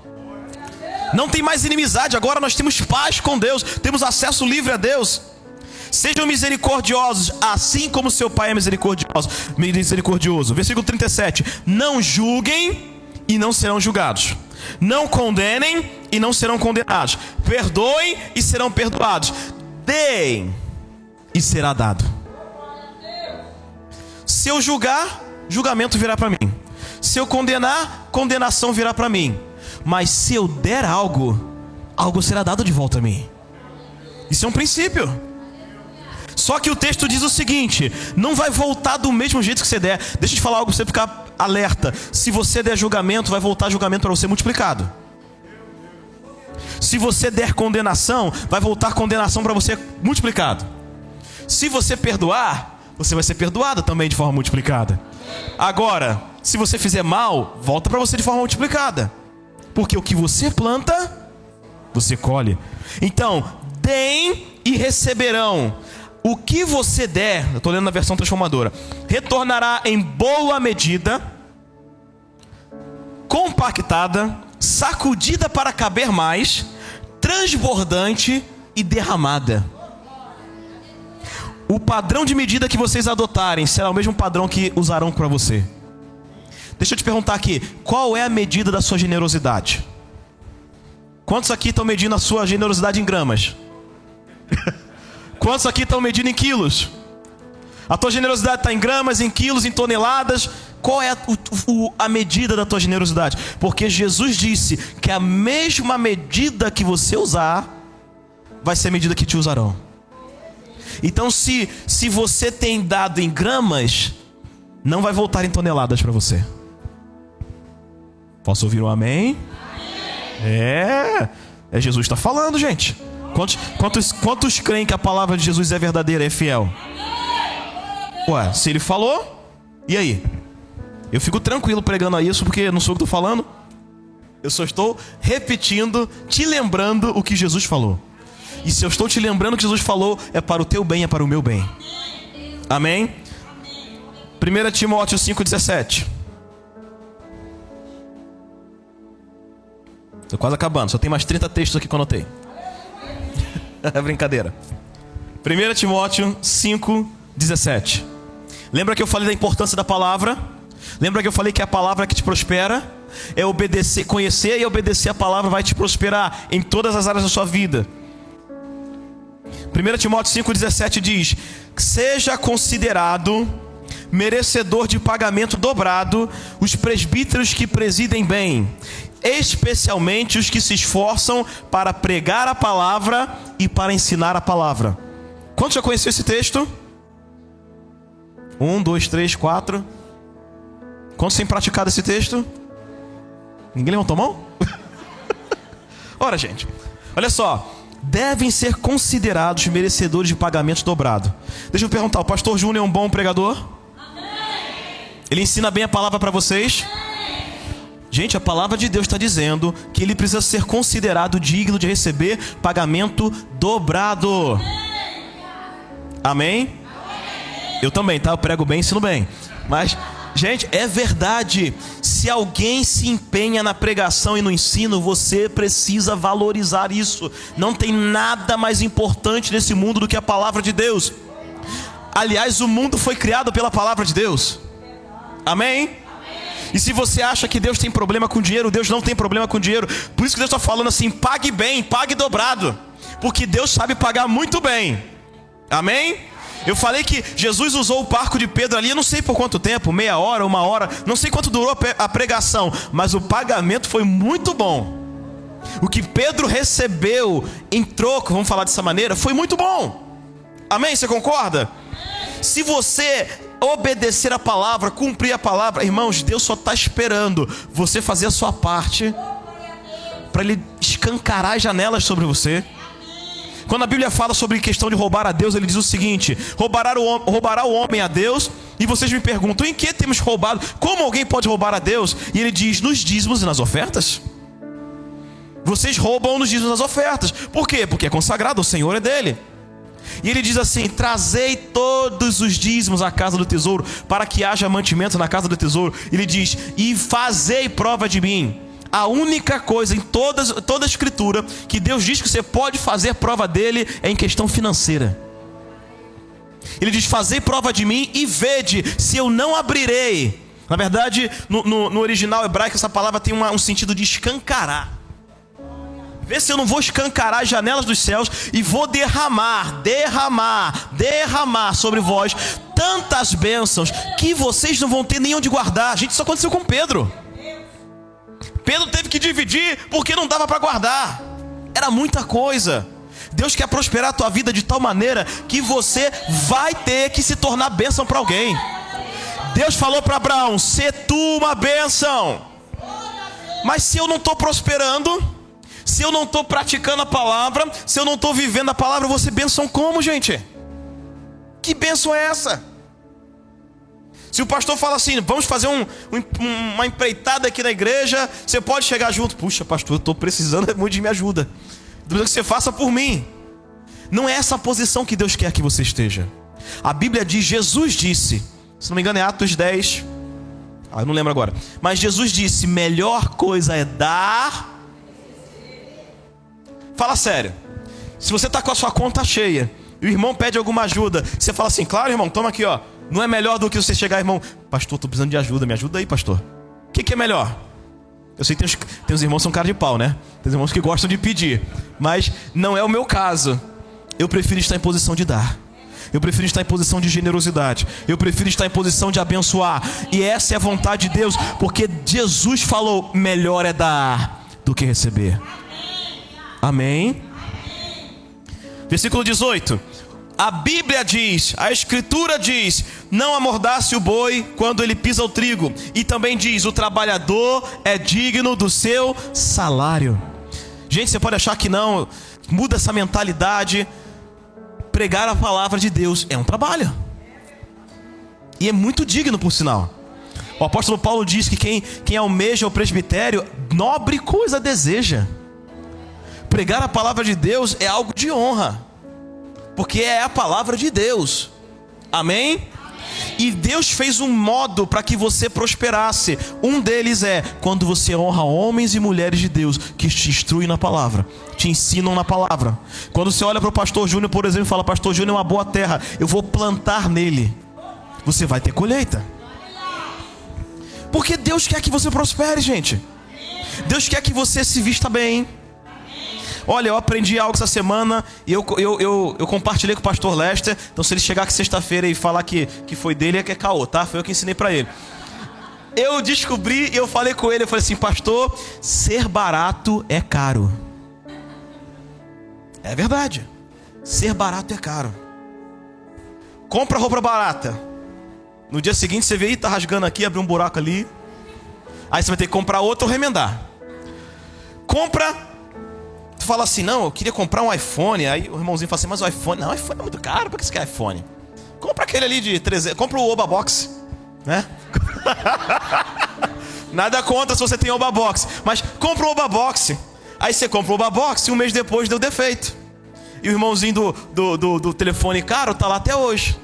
Não tem mais inimizade, agora nós temos paz com Deus, temos acesso livre a Deus. Sejam misericordiosos, assim como seu Pai é misericordioso. Versículo 37. Não julguem e não serão julgados. Não condenem e não serão condenados. Perdoem e serão perdoados. Deem e será dado. Se eu julgar, julgamento virá para mim. Se eu condenar, condenação virá para mim. Mas se eu der algo, algo será dado de volta a mim. Isso é um princípio. Só que o texto diz o seguinte: não vai voltar do mesmo jeito que você der. Deixa eu te falar algo para você ficar alerta. Se você der julgamento, vai voltar julgamento para você multiplicado. Se você der condenação, vai voltar condenação para você multiplicado. Se você perdoar, você vai ser perdoado também de forma multiplicada. Agora, se você fizer mal, volta para você de forma multiplicada. Porque o que você planta, você colhe. Então, deem e receberão. O que você der, eu estou lendo na versão transformadora, retornará em boa medida, compactada, sacudida para caber mais, transbordante e derramada. O padrão de medida que vocês adotarem será o mesmo padrão que usarão para você. Deixa eu te perguntar aqui, qual é a medida da sua generosidade? Quantos aqui estão medindo a sua generosidade em gramas? Quantos aqui estão medindo em quilos? A tua generosidade está em gramas, em quilos, em toneladas? Qual é a medida da tua generosidade? Porque Jesus disse que a mesma medida que você usar vai ser a medida que te usarão. Então se você tem dado em gramas, não vai voltar em toneladas para você. Posso ouvir um amém? É Jesus está falando, gente. Quantos creem que a palavra de Jesus é verdadeira, é fiel? Ué, se ele falou, e aí? Eu fico tranquilo pregando isso, porque não sou eu que estou falando. Eu só estou repetindo, te lembrando o que Jesus falou. E se eu estou te lembrando o que Jesus falou, é para o teu bem, é para o meu bem. Amém? 1 Timóteo 5,17. Estou quase acabando, só tem mais 30 textos aqui que eu anotei. É brincadeira. 1 Timóteo 5,17. Lembra que eu falei da importância da palavra? Lembra que eu falei que é a palavra que te prospera? É obedecer, conhecer e obedecer a palavra vai te prosperar em todas as áreas da sua vida. 1 Timóteo 5,17 diz: seja considerado merecedor de pagamento dobrado os presbíteros que presidem bem, especialmente os que se esforçam para pregar a palavra e para ensinar a palavra. Quantos já conheceu esse texto? 1, 2, 3, 4. Quantos têm praticado esse texto? Ninguém levantou a mão? Ora, gente, olha só. Devem ser considerados merecedores de pagamento dobrado. Deixa eu perguntar, o pastor Júnior é um bom pregador? Ele ensina bem a palavra para vocês? Gente, a palavra de Deus está dizendo que ele precisa ser considerado digno de receber pagamento dobrado. Amém? Eu também, tá? Eu prego bem, ensino bem. Mas, gente, é verdade. Se alguém se empenha na pregação e no ensino, você precisa valorizar isso. Não tem nada mais importante nesse mundo do que a palavra de Deus. Aliás, o mundo foi criado pela palavra de Deus. Amém? E se você acha que Deus tem problema com dinheiro, Deus não tem problema com dinheiro. Por isso que Deus está falando assim: pague bem, pague dobrado. Porque Deus sabe pagar muito bem. Amém? Eu falei que Jesus usou o barco de Pedro ali, eu não sei por quanto tempo, meia hora, 1 hora, não sei quanto durou a pregação, mas o pagamento foi muito bom. O que Pedro recebeu em troco, vamos falar dessa maneira, foi muito bom. Amém? Você concorda? Se você obedecer a palavra, cumprir a palavra, irmãos, Deus só está esperando você fazer a sua parte para Ele escancarar as janelas sobre você. Quando a Bíblia fala sobre questão de roubar a Deus, ele diz o seguinte: roubará o homem a Deus. E vocês me perguntam, em que temos roubado? Como alguém pode roubar a Deus? E ele diz, nos dízimos e nas ofertas. Vocês roubam nos dízimos e nas ofertas. Por quê? Porque é consagrado, o Senhor é dele. E ele diz assim: trazei todos os dízimos à casa do tesouro, para que haja mantimento na casa do tesouro. Ele diz, e fazei prova de mim. A única coisa em toda a escritura que Deus diz que você pode fazer prova dele é em questão financeira. Ele diz, fazei prova de mim e vede se eu não abrirei. Na verdade, no original hebraico, essa palavra tem um sentido de escancarar. Vê se eu não vou escancarar as janelas dos céus e vou derramar sobre vós tantas bênçãos que vocês não vão ter nem onde guardar. Gente, isso aconteceu com Pedro. Pedro teve que dividir porque não dava para guardar. Era muita coisa. Deus quer prosperar a tua vida de tal maneira que você vai ter que se tornar bênção para alguém. Deus falou para Abraão, sê tu uma bênção. Mas se eu não estou prosperando, se eu não estou praticando a palavra, se eu não estou vivendo a palavra, eu vou ser bênção como, gente? Que bênção é essa? Se o pastor fala assim, vamos fazer uma empreitada aqui na igreja, você pode chegar junto. Puxa, pastor, eu estou precisando muito de minha ajuda. Deus que você faça por mim. Não é essa a posição que Deus quer que você esteja. A Bíblia diz, Jesus disse, se não me engano é Atos 10, eu não lembro agora, mas Jesus disse, melhor coisa é dar. Fala sério. Se você está com a sua conta cheia e o irmão pede alguma ajuda, você fala assim, claro irmão, toma aqui ó. Não é melhor do que você chegar, irmão, pastor, estou precisando de ajuda, me ajuda aí, pastor. O que é melhor? Eu sei que tem uns irmãos que são cara de pau, né? Tem uns irmãos que gostam de pedir, mas não é o meu caso. Eu prefiro estar em posição de dar. Eu prefiro estar em posição de generosidade. Eu prefiro estar em posição de abençoar. E essa é a vontade de Deus, porque Jesus falou: melhor é dar do que receber. Amém? Versículo 18. A Bíblia diz, a Escritura diz: não amordace o boi quando ele pisa o trigo. E também diz: o trabalhador é digno do seu salário. Gente, você pode achar que não. Muda essa mentalidade. Pregar a palavra de Deus é um trabalho. E é muito digno, por sinal. O apóstolo Paulo diz que quem almeja o presbitério, nobre coisa deseja. Pregar a palavra de Deus é algo de honra, porque é a palavra de Deus. Amém? E Deus fez um modo para que você prosperasse. Um deles é quando você honra homens e mulheres de Deus que te instruem na palavra, te ensinam na palavra. Quando você olha para o pastor Júnior, por exemplo, e fala: pastor Júnior é uma boa terra, eu vou plantar nele. Você vai ter colheita. Porque Deus quer que você prospere, gente. Deus quer que você se vista bem. Olha, eu aprendi algo essa semana e eu compartilhei com o pastor Lester. Então, se ele chegar aqui sexta-feira e falar que foi dele, é que é caô, tá? Foi eu que ensinei pra ele. Eu descobri e eu falei com ele, eu falei assim: pastor, ser barato é caro. É verdade. Ser barato é caro. Compra roupa barata. No dia seguinte você vê, tá rasgando aqui, abriu um buraco ali. Aí você vai ter que comprar outro ou remendar. Compra. Tu fala assim: não, eu queria comprar um iPhone. Aí o irmãozinho fala assim: mas o iPhone... Não, o iPhone é muito caro, por que você quer iPhone? Compra aquele ali de 300... Compra o Oba Box, né? Nada contra se você tem Oba Box, mas compra o Oba Box. Aí você compra o Oba Box e um mês depois deu defeito. E o irmãozinho do telefone caro tá lá até hoje.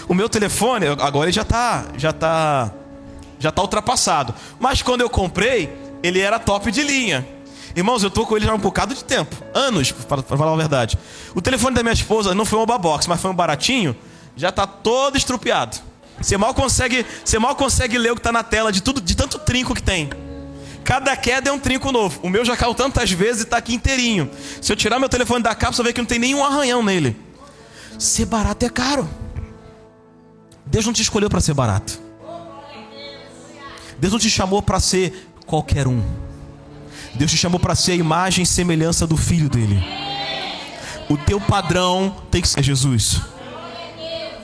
O meu telefone, agora ele já tá ultrapassado. Mas quando eu comprei, ele era top de linha. Irmãos, eu tô com ele já há um bocado de tempo. Anos, para falar a verdade. O telefone da minha esposa não foi um Oba Box, mas foi um baratinho. Já tá todo estrupiado. Você mal consegue ler o que tá na tela de tanto trinco que tem. Cada queda é um trinco novo. O meu já caiu tantas vezes e tá aqui inteirinho. Se eu tirar meu telefone da capa, você vai ver que não tem nenhum arranhão nele. Ser barato é caro. Deus não te escolheu para ser barato. Deus não te chamou para ser qualquer um. Deus te chamou para ser a imagem e semelhança do Filho dele. O teu padrão tem que ser Jesus.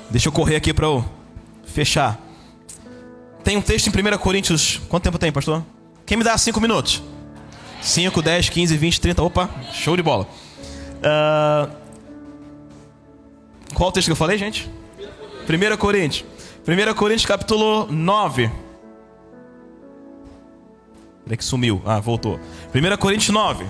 Deixa eu correr aqui para eu fechar. Tem um texto em 1 Coríntios. Quanto tempo tem, pastor? Quem me dá 5 minutos? 5, 10, 15, 20, 30. Opa, show de bola. Qual o texto que eu falei, gente? 1 Coríntios. 1 Coríntios capítulo 9. Peraí que sumiu. Ah, voltou. 1 Coríntios 9.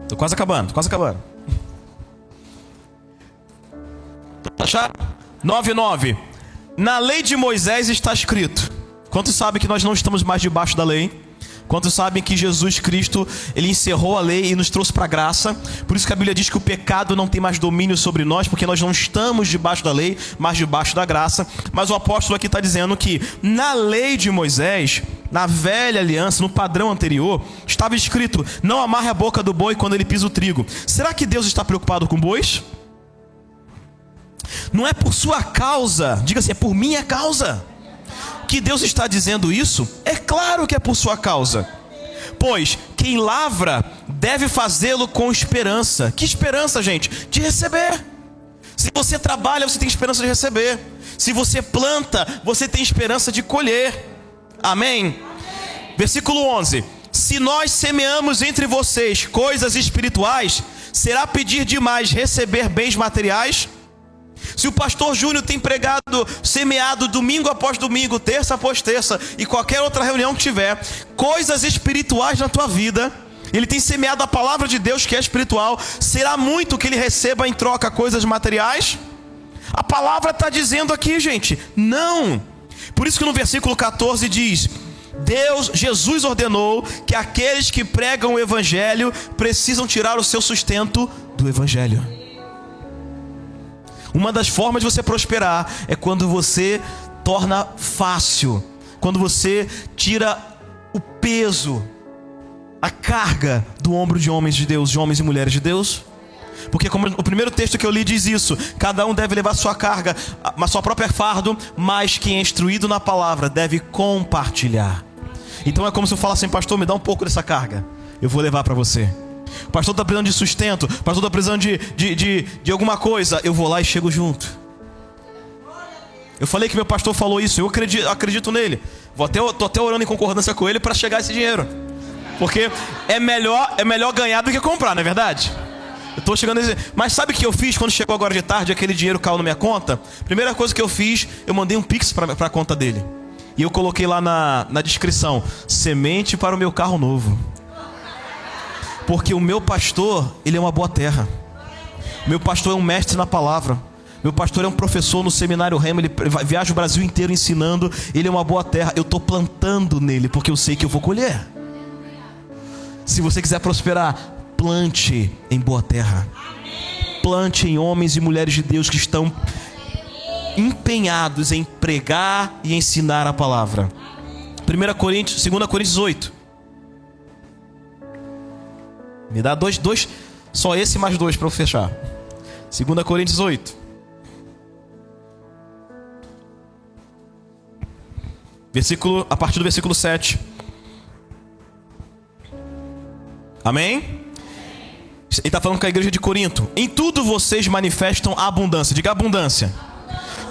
Tô quase acabando. Achar? 9:9. Na lei de Moisés está escrito. Quantos sabem que nós não estamos mais debaixo da lei? Quantos sabem que Jesus Cristo, ele encerrou a lei e nos trouxe para a graça? Por isso que a Bíblia diz que o pecado não tem mais domínio sobre nós, porque nós não estamos debaixo da lei, mas debaixo da graça. Mas o apóstolo aqui está dizendo que na lei de Moisés, na velha aliança, no padrão anterior, estava escrito: não amarre a boca do boi quando ele pisa o trigo. Será que Deus está preocupado com bois? Não é por sua causa, diga assim, é por minha causa que Deus está dizendo isso. É claro que é por sua causa. Pois quem lavra deve fazê-lo com esperança. Que esperança, gente? De receber. Se você trabalha, você tem esperança de receber. Se você planta, você tem esperança de colher. Amém? Versículo 11. Se nós semeamos entre vocês coisas espirituais, será pedir demais receber bens materiais? Se o pastor Júnior tem pregado, semeado domingo após domingo, terça após terça e qualquer outra reunião que tiver, coisas espirituais na tua vida, ele tem semeado a palavra de Deus que é espiritual, será muito que ele receba em troca coisas materiais? A palavra está dizendo aqui, gente, não. Por isso que no versículo 14 diz: Jesus ordenou que aqueles que pregam o evangelho precisam tirar o seu sustento do evangelho. Uma das formas de você prosperar é quando você torna fácil, quando você tira o peso, a carga do ombro de homens de Deus, de homens e mulheres de Deus? Porque como o primeiro texto que eu li diz isso, cada um deve levar sua carga, a sua própria fardo, mas quem é instruído na palavra deve compartilhar. Então é como se eu falasse assim: pastor, me dá um pouco dessa carga, eu vou levar para você. O pastor está precisando de sustento, o pastor está precisando de alguma coisa, eu vou lá e chego junto. Eu falei que meu pastor falou isso, eu acredito nele. Tô até orando em concordância com ele para chegar esse dinheiro. Porque é melhor ganhar do que comprar, não é verdade? Eu tô chegando a dizer, mas sabe o que eu fiz quando chegou agora de tarde, aquele dinheiro caiu na minha conta? Primeira coisa que eu fiz, eu mandei um pix para a conta dele. E eu coloquei lá na descrição: semente para o meu carro novo. Porque o meu pastor, ele é uma boa terra. O meu pastor é um mestre na palavra. Meu pastor é um professor no seminário Rema. Ele viaja o Brasil inteiro ensinando. Ele é uma boa terra. Eu estou plantando nele porque eu sei que eu vou colher. Se você quiser prosperar, plante em boa terra. Plante em homens e mulheres de Deus que estão empenhados em pregar e ensinar a palavra. 2 Coríntios 8. Me dá dois, só esse mais 2 para eu fechar. 2 Coríntios 8. A partir do versículo 7. Amém? Ele está falando com a igreja de Corinto. Em tudo vocês manifestam a abundância. Diga abundância.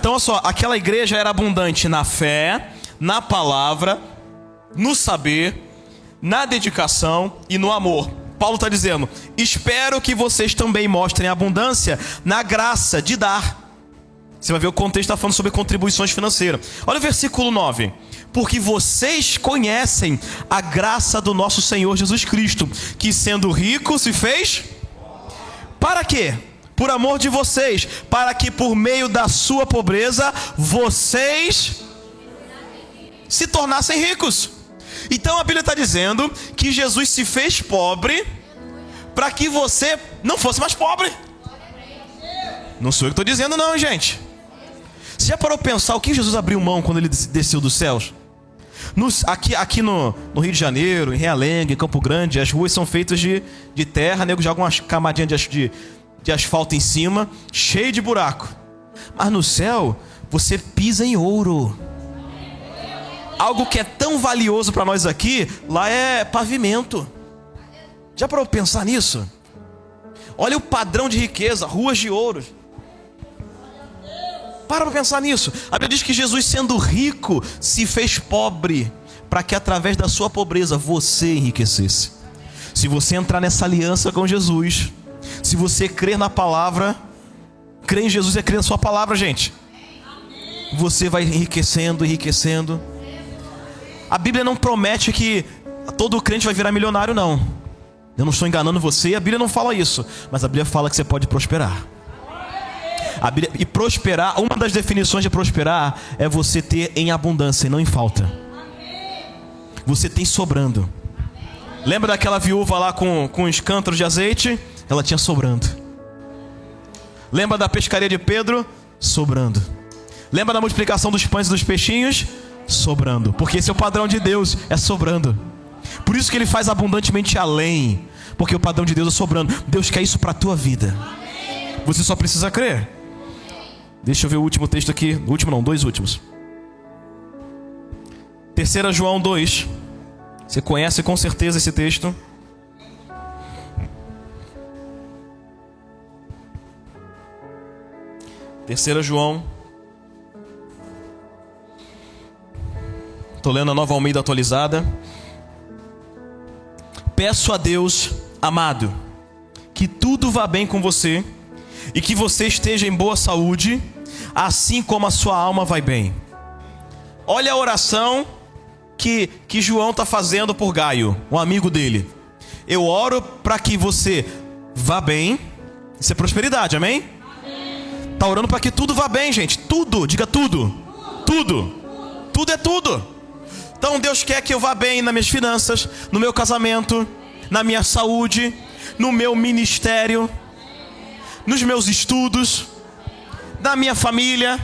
Então olha só, aquela igreja era abundante na fé, na palavra, no saber, na dedicação e no amor. Paulo está dizendo: espero que vocês também mostrem abundância na graça de dar. Você vai ver o contexto, está falando sobre contribuições financeiras. Olha o versículo 9. Porque vocês conhecem a graça do nosso Senhor Jesus Cristo, que sendo rico se fez... Para quê? Por amor de vocês, para que por meio da sua pobreza, vocês se tornassem ricos. Então a Bíblia está dizendo que Jesus se fez pobre para que você não fosse mais pobre. Não sou eu que estou dizendo não, gente. Você já parou para pensar o que Jesus abriu mão quando ele desceu dos céus? Aqui no Rio de Janeiro, em Realengo, em Campo Grande, as ruas são feitas de terra, nego joga umas camadinhas de asfalto em cima, cheio de buraco. Mas no céu, você pisa em ouro. Algo que é tão valioso para nós aqui, lá é pavimento. Já parou para pensar nisso? Olha o padrão de riqueza, ruas de ouro. Para pensar nisso. A Bíblia diz que Jesus, sendo rico, se fez pobre, para que através da sua pobreza você enriquecesse. Se você entrar nessa aliança com Jesus, se você crer na palavra, crer em Jesus é crer na sua palavra, gente. Você vai enriquecendo, enriquecendo. A Bíblia não promete que todo crente vai virar milionário, não. Eu não estou enganando você, a Bíblia não fala isso. Mas a Bíblia fala que você pode prosperar. E prosperar, uma das definições de prosperar é você ter em abundância e não em falta. Você tem sobrando. Lembra daquela viúva lá com os cântaros de azeite? Ela tinha sobrando. Lembra da pescaria de Pedro? Sobrando. Lembra da multiplicação dos pães e dos peixinhos? Sobrando. Porque esse é o padrão de Deus, é sobrando. Por isso que Ele faz abundantemente além. Porque o padrão de Deus é sobrando. Deus quer isso para a tua vida. Você só precisa crer. Deixa eu ver o último texto aqui. O último não, 2 últimos. 3 João 2. Você conhece com certeza esse texto. Terceira João. Estou lendo a Nova Almeida atualizada. Peço a Deus, amado, que tudo vá bem com você e que você esteja em boa saúde, assim como a sua alma vai bem. Olha a oração que João está fazendo por Gaio, um amigo dele. Eu oro para que você vá bem. Isso é prosperidade, amém? Está orando para que tudo vá bem, gente. Tudo, diga tudo. Tudo. Tudo é tudo. Então Deus quer que eu vá bem nas minhas finanças, no meu casamento, na minha saúde, no meu ministério, nos meus estudos, na minha família.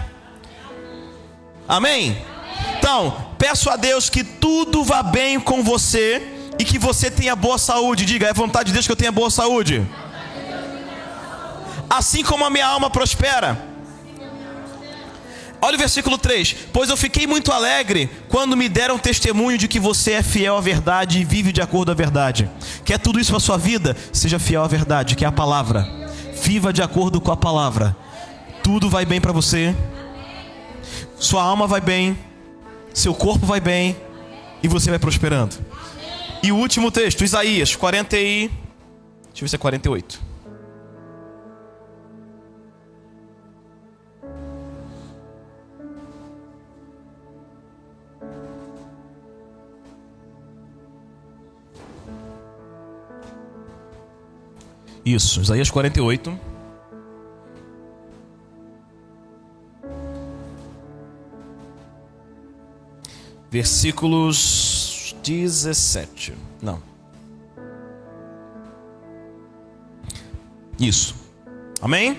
Amém? Então, peço a Deus que tudo vá bem com você e que você tenha boa saúde. Diga, é vontade de Deus que eu tenha boa saúde. Assim como a minha alma prospera. Olha o versículo 3. Pois eu fiquei muito alegre quando me deram testemunho de que você é fiel à verdade e vive de acordo à verdade. Quer tudo isso para a sua vida? Seja fiel à verdade, que é a palavra. Viva de acordo com a palavra. Tudo vai bem para você. Sua alma vai bem. Seu corpo vai bem. E você vai prosperando. E o último texto, Isaías 40 e... Deixa eu ver se é 48. Isso, Isaías 48. Versículos 17. Não. Isso. Amém?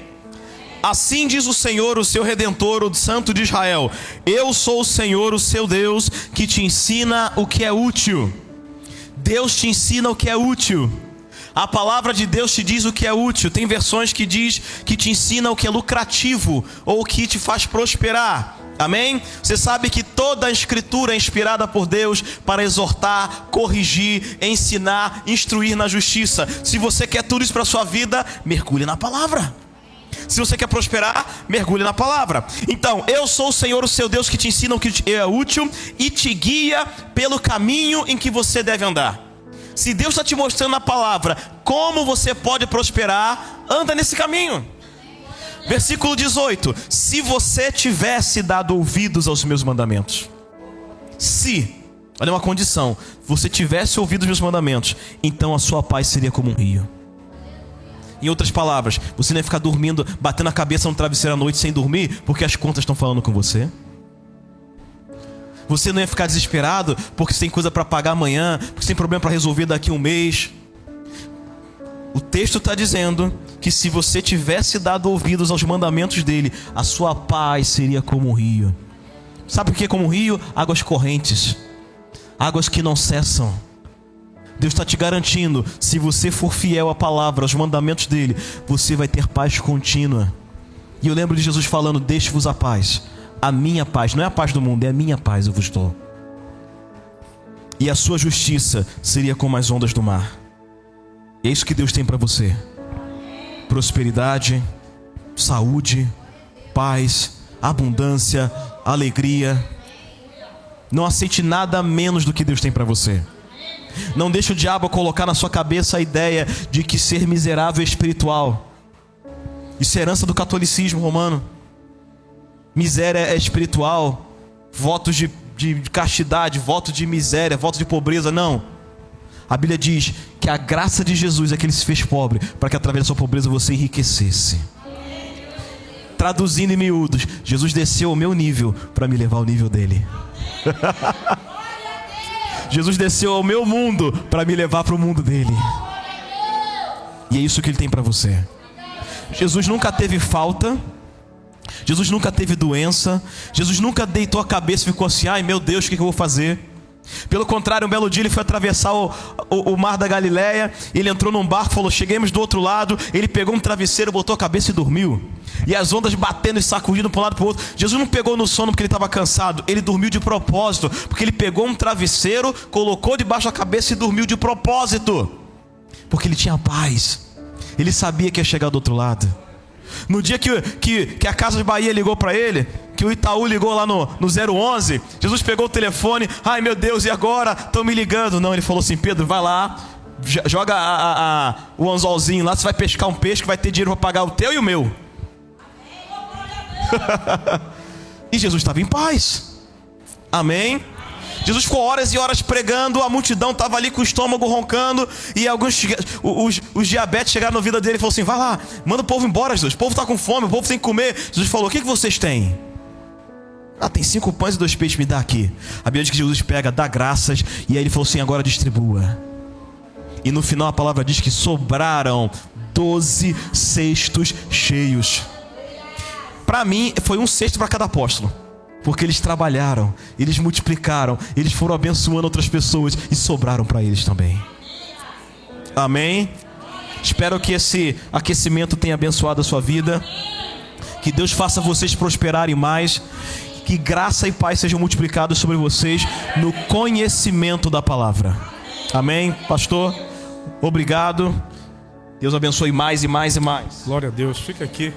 Assim diz o Senhor, o seu Redentor, o Santo de Israel: eu sou o Senhor, o seu Deus, que te ensina o que é útil. Deus te ensina o que é útil. A palavra de Deus te diz o que é útil. Tem versões que diz que te ensina o que é lucrativo ou o que te faz prosperar. Amém? Você sabe que toda a escritura é inspirada por Deus para exortar, corrigir, ensinar, instruir na justiça. Se você quer tudo isso para a sua vida, mergulhe na palavra. Se você quer prosperar, mergulhe na palavra. Então, eu sou o Senhor, o seu Deus, que te ensina o que é útil e te guia pelo caminho em que você deve andar. Se Deus está te mostrando na palavra como você pode prosperar, anda nesse caminho. Versículo 18. Se você tivesse dado ouvidos aos meus mandamentos. Se, olha uma condição, você tivesse ouvido os meus mandamentos, então a sua paz seria como um rio. Em outras palavras, você não ia ficar dormindo, batendo a cabeça no travesseiro à noite sem dormir, porque as contas estão falando com você. Você não ia ficar desesperado porque você tem coisa para pagar amanhã, porque você tem problema para resolver daqui a um mês. O texto está dizendo que se você tivesse dado ouvidos aos mandamentos dele, a sua paz seria como um rio. Sabe o que é como um rio? Águas correntes, águas que não cessam. Deus está te garantindo, se você for fiel à palavra, aos mandamentos dele, você vai ter paz contínua. E eu lembro de Jesus falando: deixe-vos a paz. A minha paz, não é a paz do mundo, é a minha paz eu vos dou. E a sua justiça seria como as ondas do mar. E é isso que Deus tem para você: prosperidade, saúde, paz, abundância, alegria. Não aceite nada menos do que Deus tem para você. Não deixe o diabo colocar na sua cabeça a ideia de que ser miserável é espiritual. Isso é herança do catolicismo romano. Miséria é espiritual. Votos de castidade, voto de miséria, voto de pobreza, não. A Bíblia diz que a graça de Jesus é que ele se fez pobre, para que através da sua pobreza você enriquecesse. Traduzindo em miúdos, Jesus desceu ao meu nível para me levar ao nível dele. Jesus desceu ao meu mundo para me levar para o mundo dele. E é isso que ele tem para você. Jesus nunca teve falta. Jesus nunca teve doença. Jesus nunca deitou a cabeça e ficou assim: ai meu Deus, o que eu vou fazer? Pelo contrário, um belo dia ele foi atravessar o mar da Galileia. Ele entrou num barco, falou: cheguemos do outro lado. Ele pegou um travesseiro, botou a cabeça e dormiu. E as ondas batendo e sacudindo para um lado e para o outro. Jesus não pegou no sono porque ele estava cansado. Ele dormiu de propósito, porque ele pegou um travesseiro, colocou debaixo da cabeça e dormiu de propósito, porque ele tinha paz. Ele sabia que ia chegar do outro lado. No dia que a Casa de Bahia ligou para ele, que o Itaú ligou lá no 011, Jesus pegou o telefone: ai meu Deus, e agora? Estão me ligando. Não, ele falou assim: Pedro, vai lá, joga o anzolzinho lá, você vai pescar um peixe que vai ter dinheiro para pagar o teu e o meu. E Jesus estava em paz. Amém? Jesus ficou horas e horas pregando, a multidão estava ali com o estômago roncando, e alguns os diabetes chegaram na vida dele e falou assim: vai lá, manda o povo embora, Jesus, o povo está com fome, o povo tem que comer. Jesus falou: o que vocês têm? Tem 5 pães e 2 peixes, me dá aqui. A Bíblia diz que Jesus pega, dá graças, e aí ele falou assim: agora distribua. E no final a palavra diz que sobraram 12 cestos cheios. Para mim foi um cesto para cada apóstolo. Porque eles trabalharam, eles multiplicaram, eles foram abençoando outras pessoas e sobraram para eles também. Amém? Espero que esse aquecimento tenha abençoado a sua vida. Que Deus faça vocês prosperarem mais. Que graça e paz sejam multiplicados sobre vocês no conhecimento da palavra. Amém, pastor? Obrigado. Deus abençoe mais e mais e mais. Glória a Deus. Fica aqui.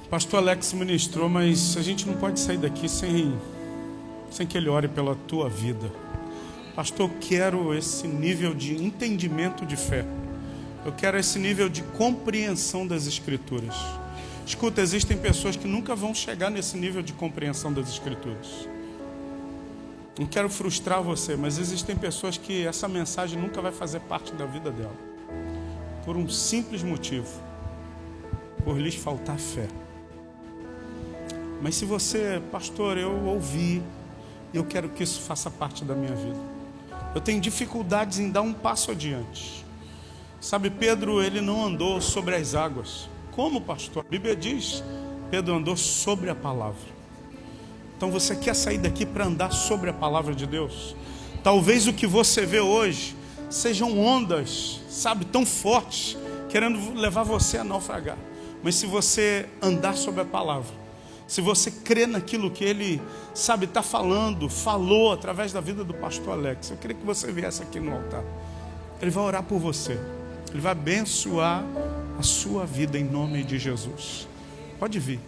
Pastor Alex ministrou, mas a gente não pode sair daqui sem que ele ore pela tua vida. Pastor, eu quero esse nível de entendimento de fé. Eu quero esse nível de compreensão das Escrituras. Escuta, existem pessoas que nunca vão chegar nesse nível de compreensão das Escrituras. Não quero frustrar você, mas existem pessoas que essa mensagem nunca vai fazer parte da vida dela. Por um simples motivo. Por lhes faltar fé. Mas se você, pastor, eu ouvi, eu quero que isso faça parte da minha vida. Eu tenho dificuldades em dar um passo adiante. Sabe, Pedro, ele não andou sobre as águas. Como, pastor? A Bíblia diz, Pedro andou sobre a palavra. Então você quer sair daqui para andar sobre a palavra de Deus? Talvez o que você vê hoje sejam ondas, sabe, tão fortes, querendo levar você a naufragar. Mas se você andar sobre a palavra, se você crê naquilo que ele, sabe, está falou através da vida do pastor Alex, eu queria que você viesse aqui no altar. Ele vai orar por você. Ele vai abençoar a sua vida em nome de Jesus. Pode vir.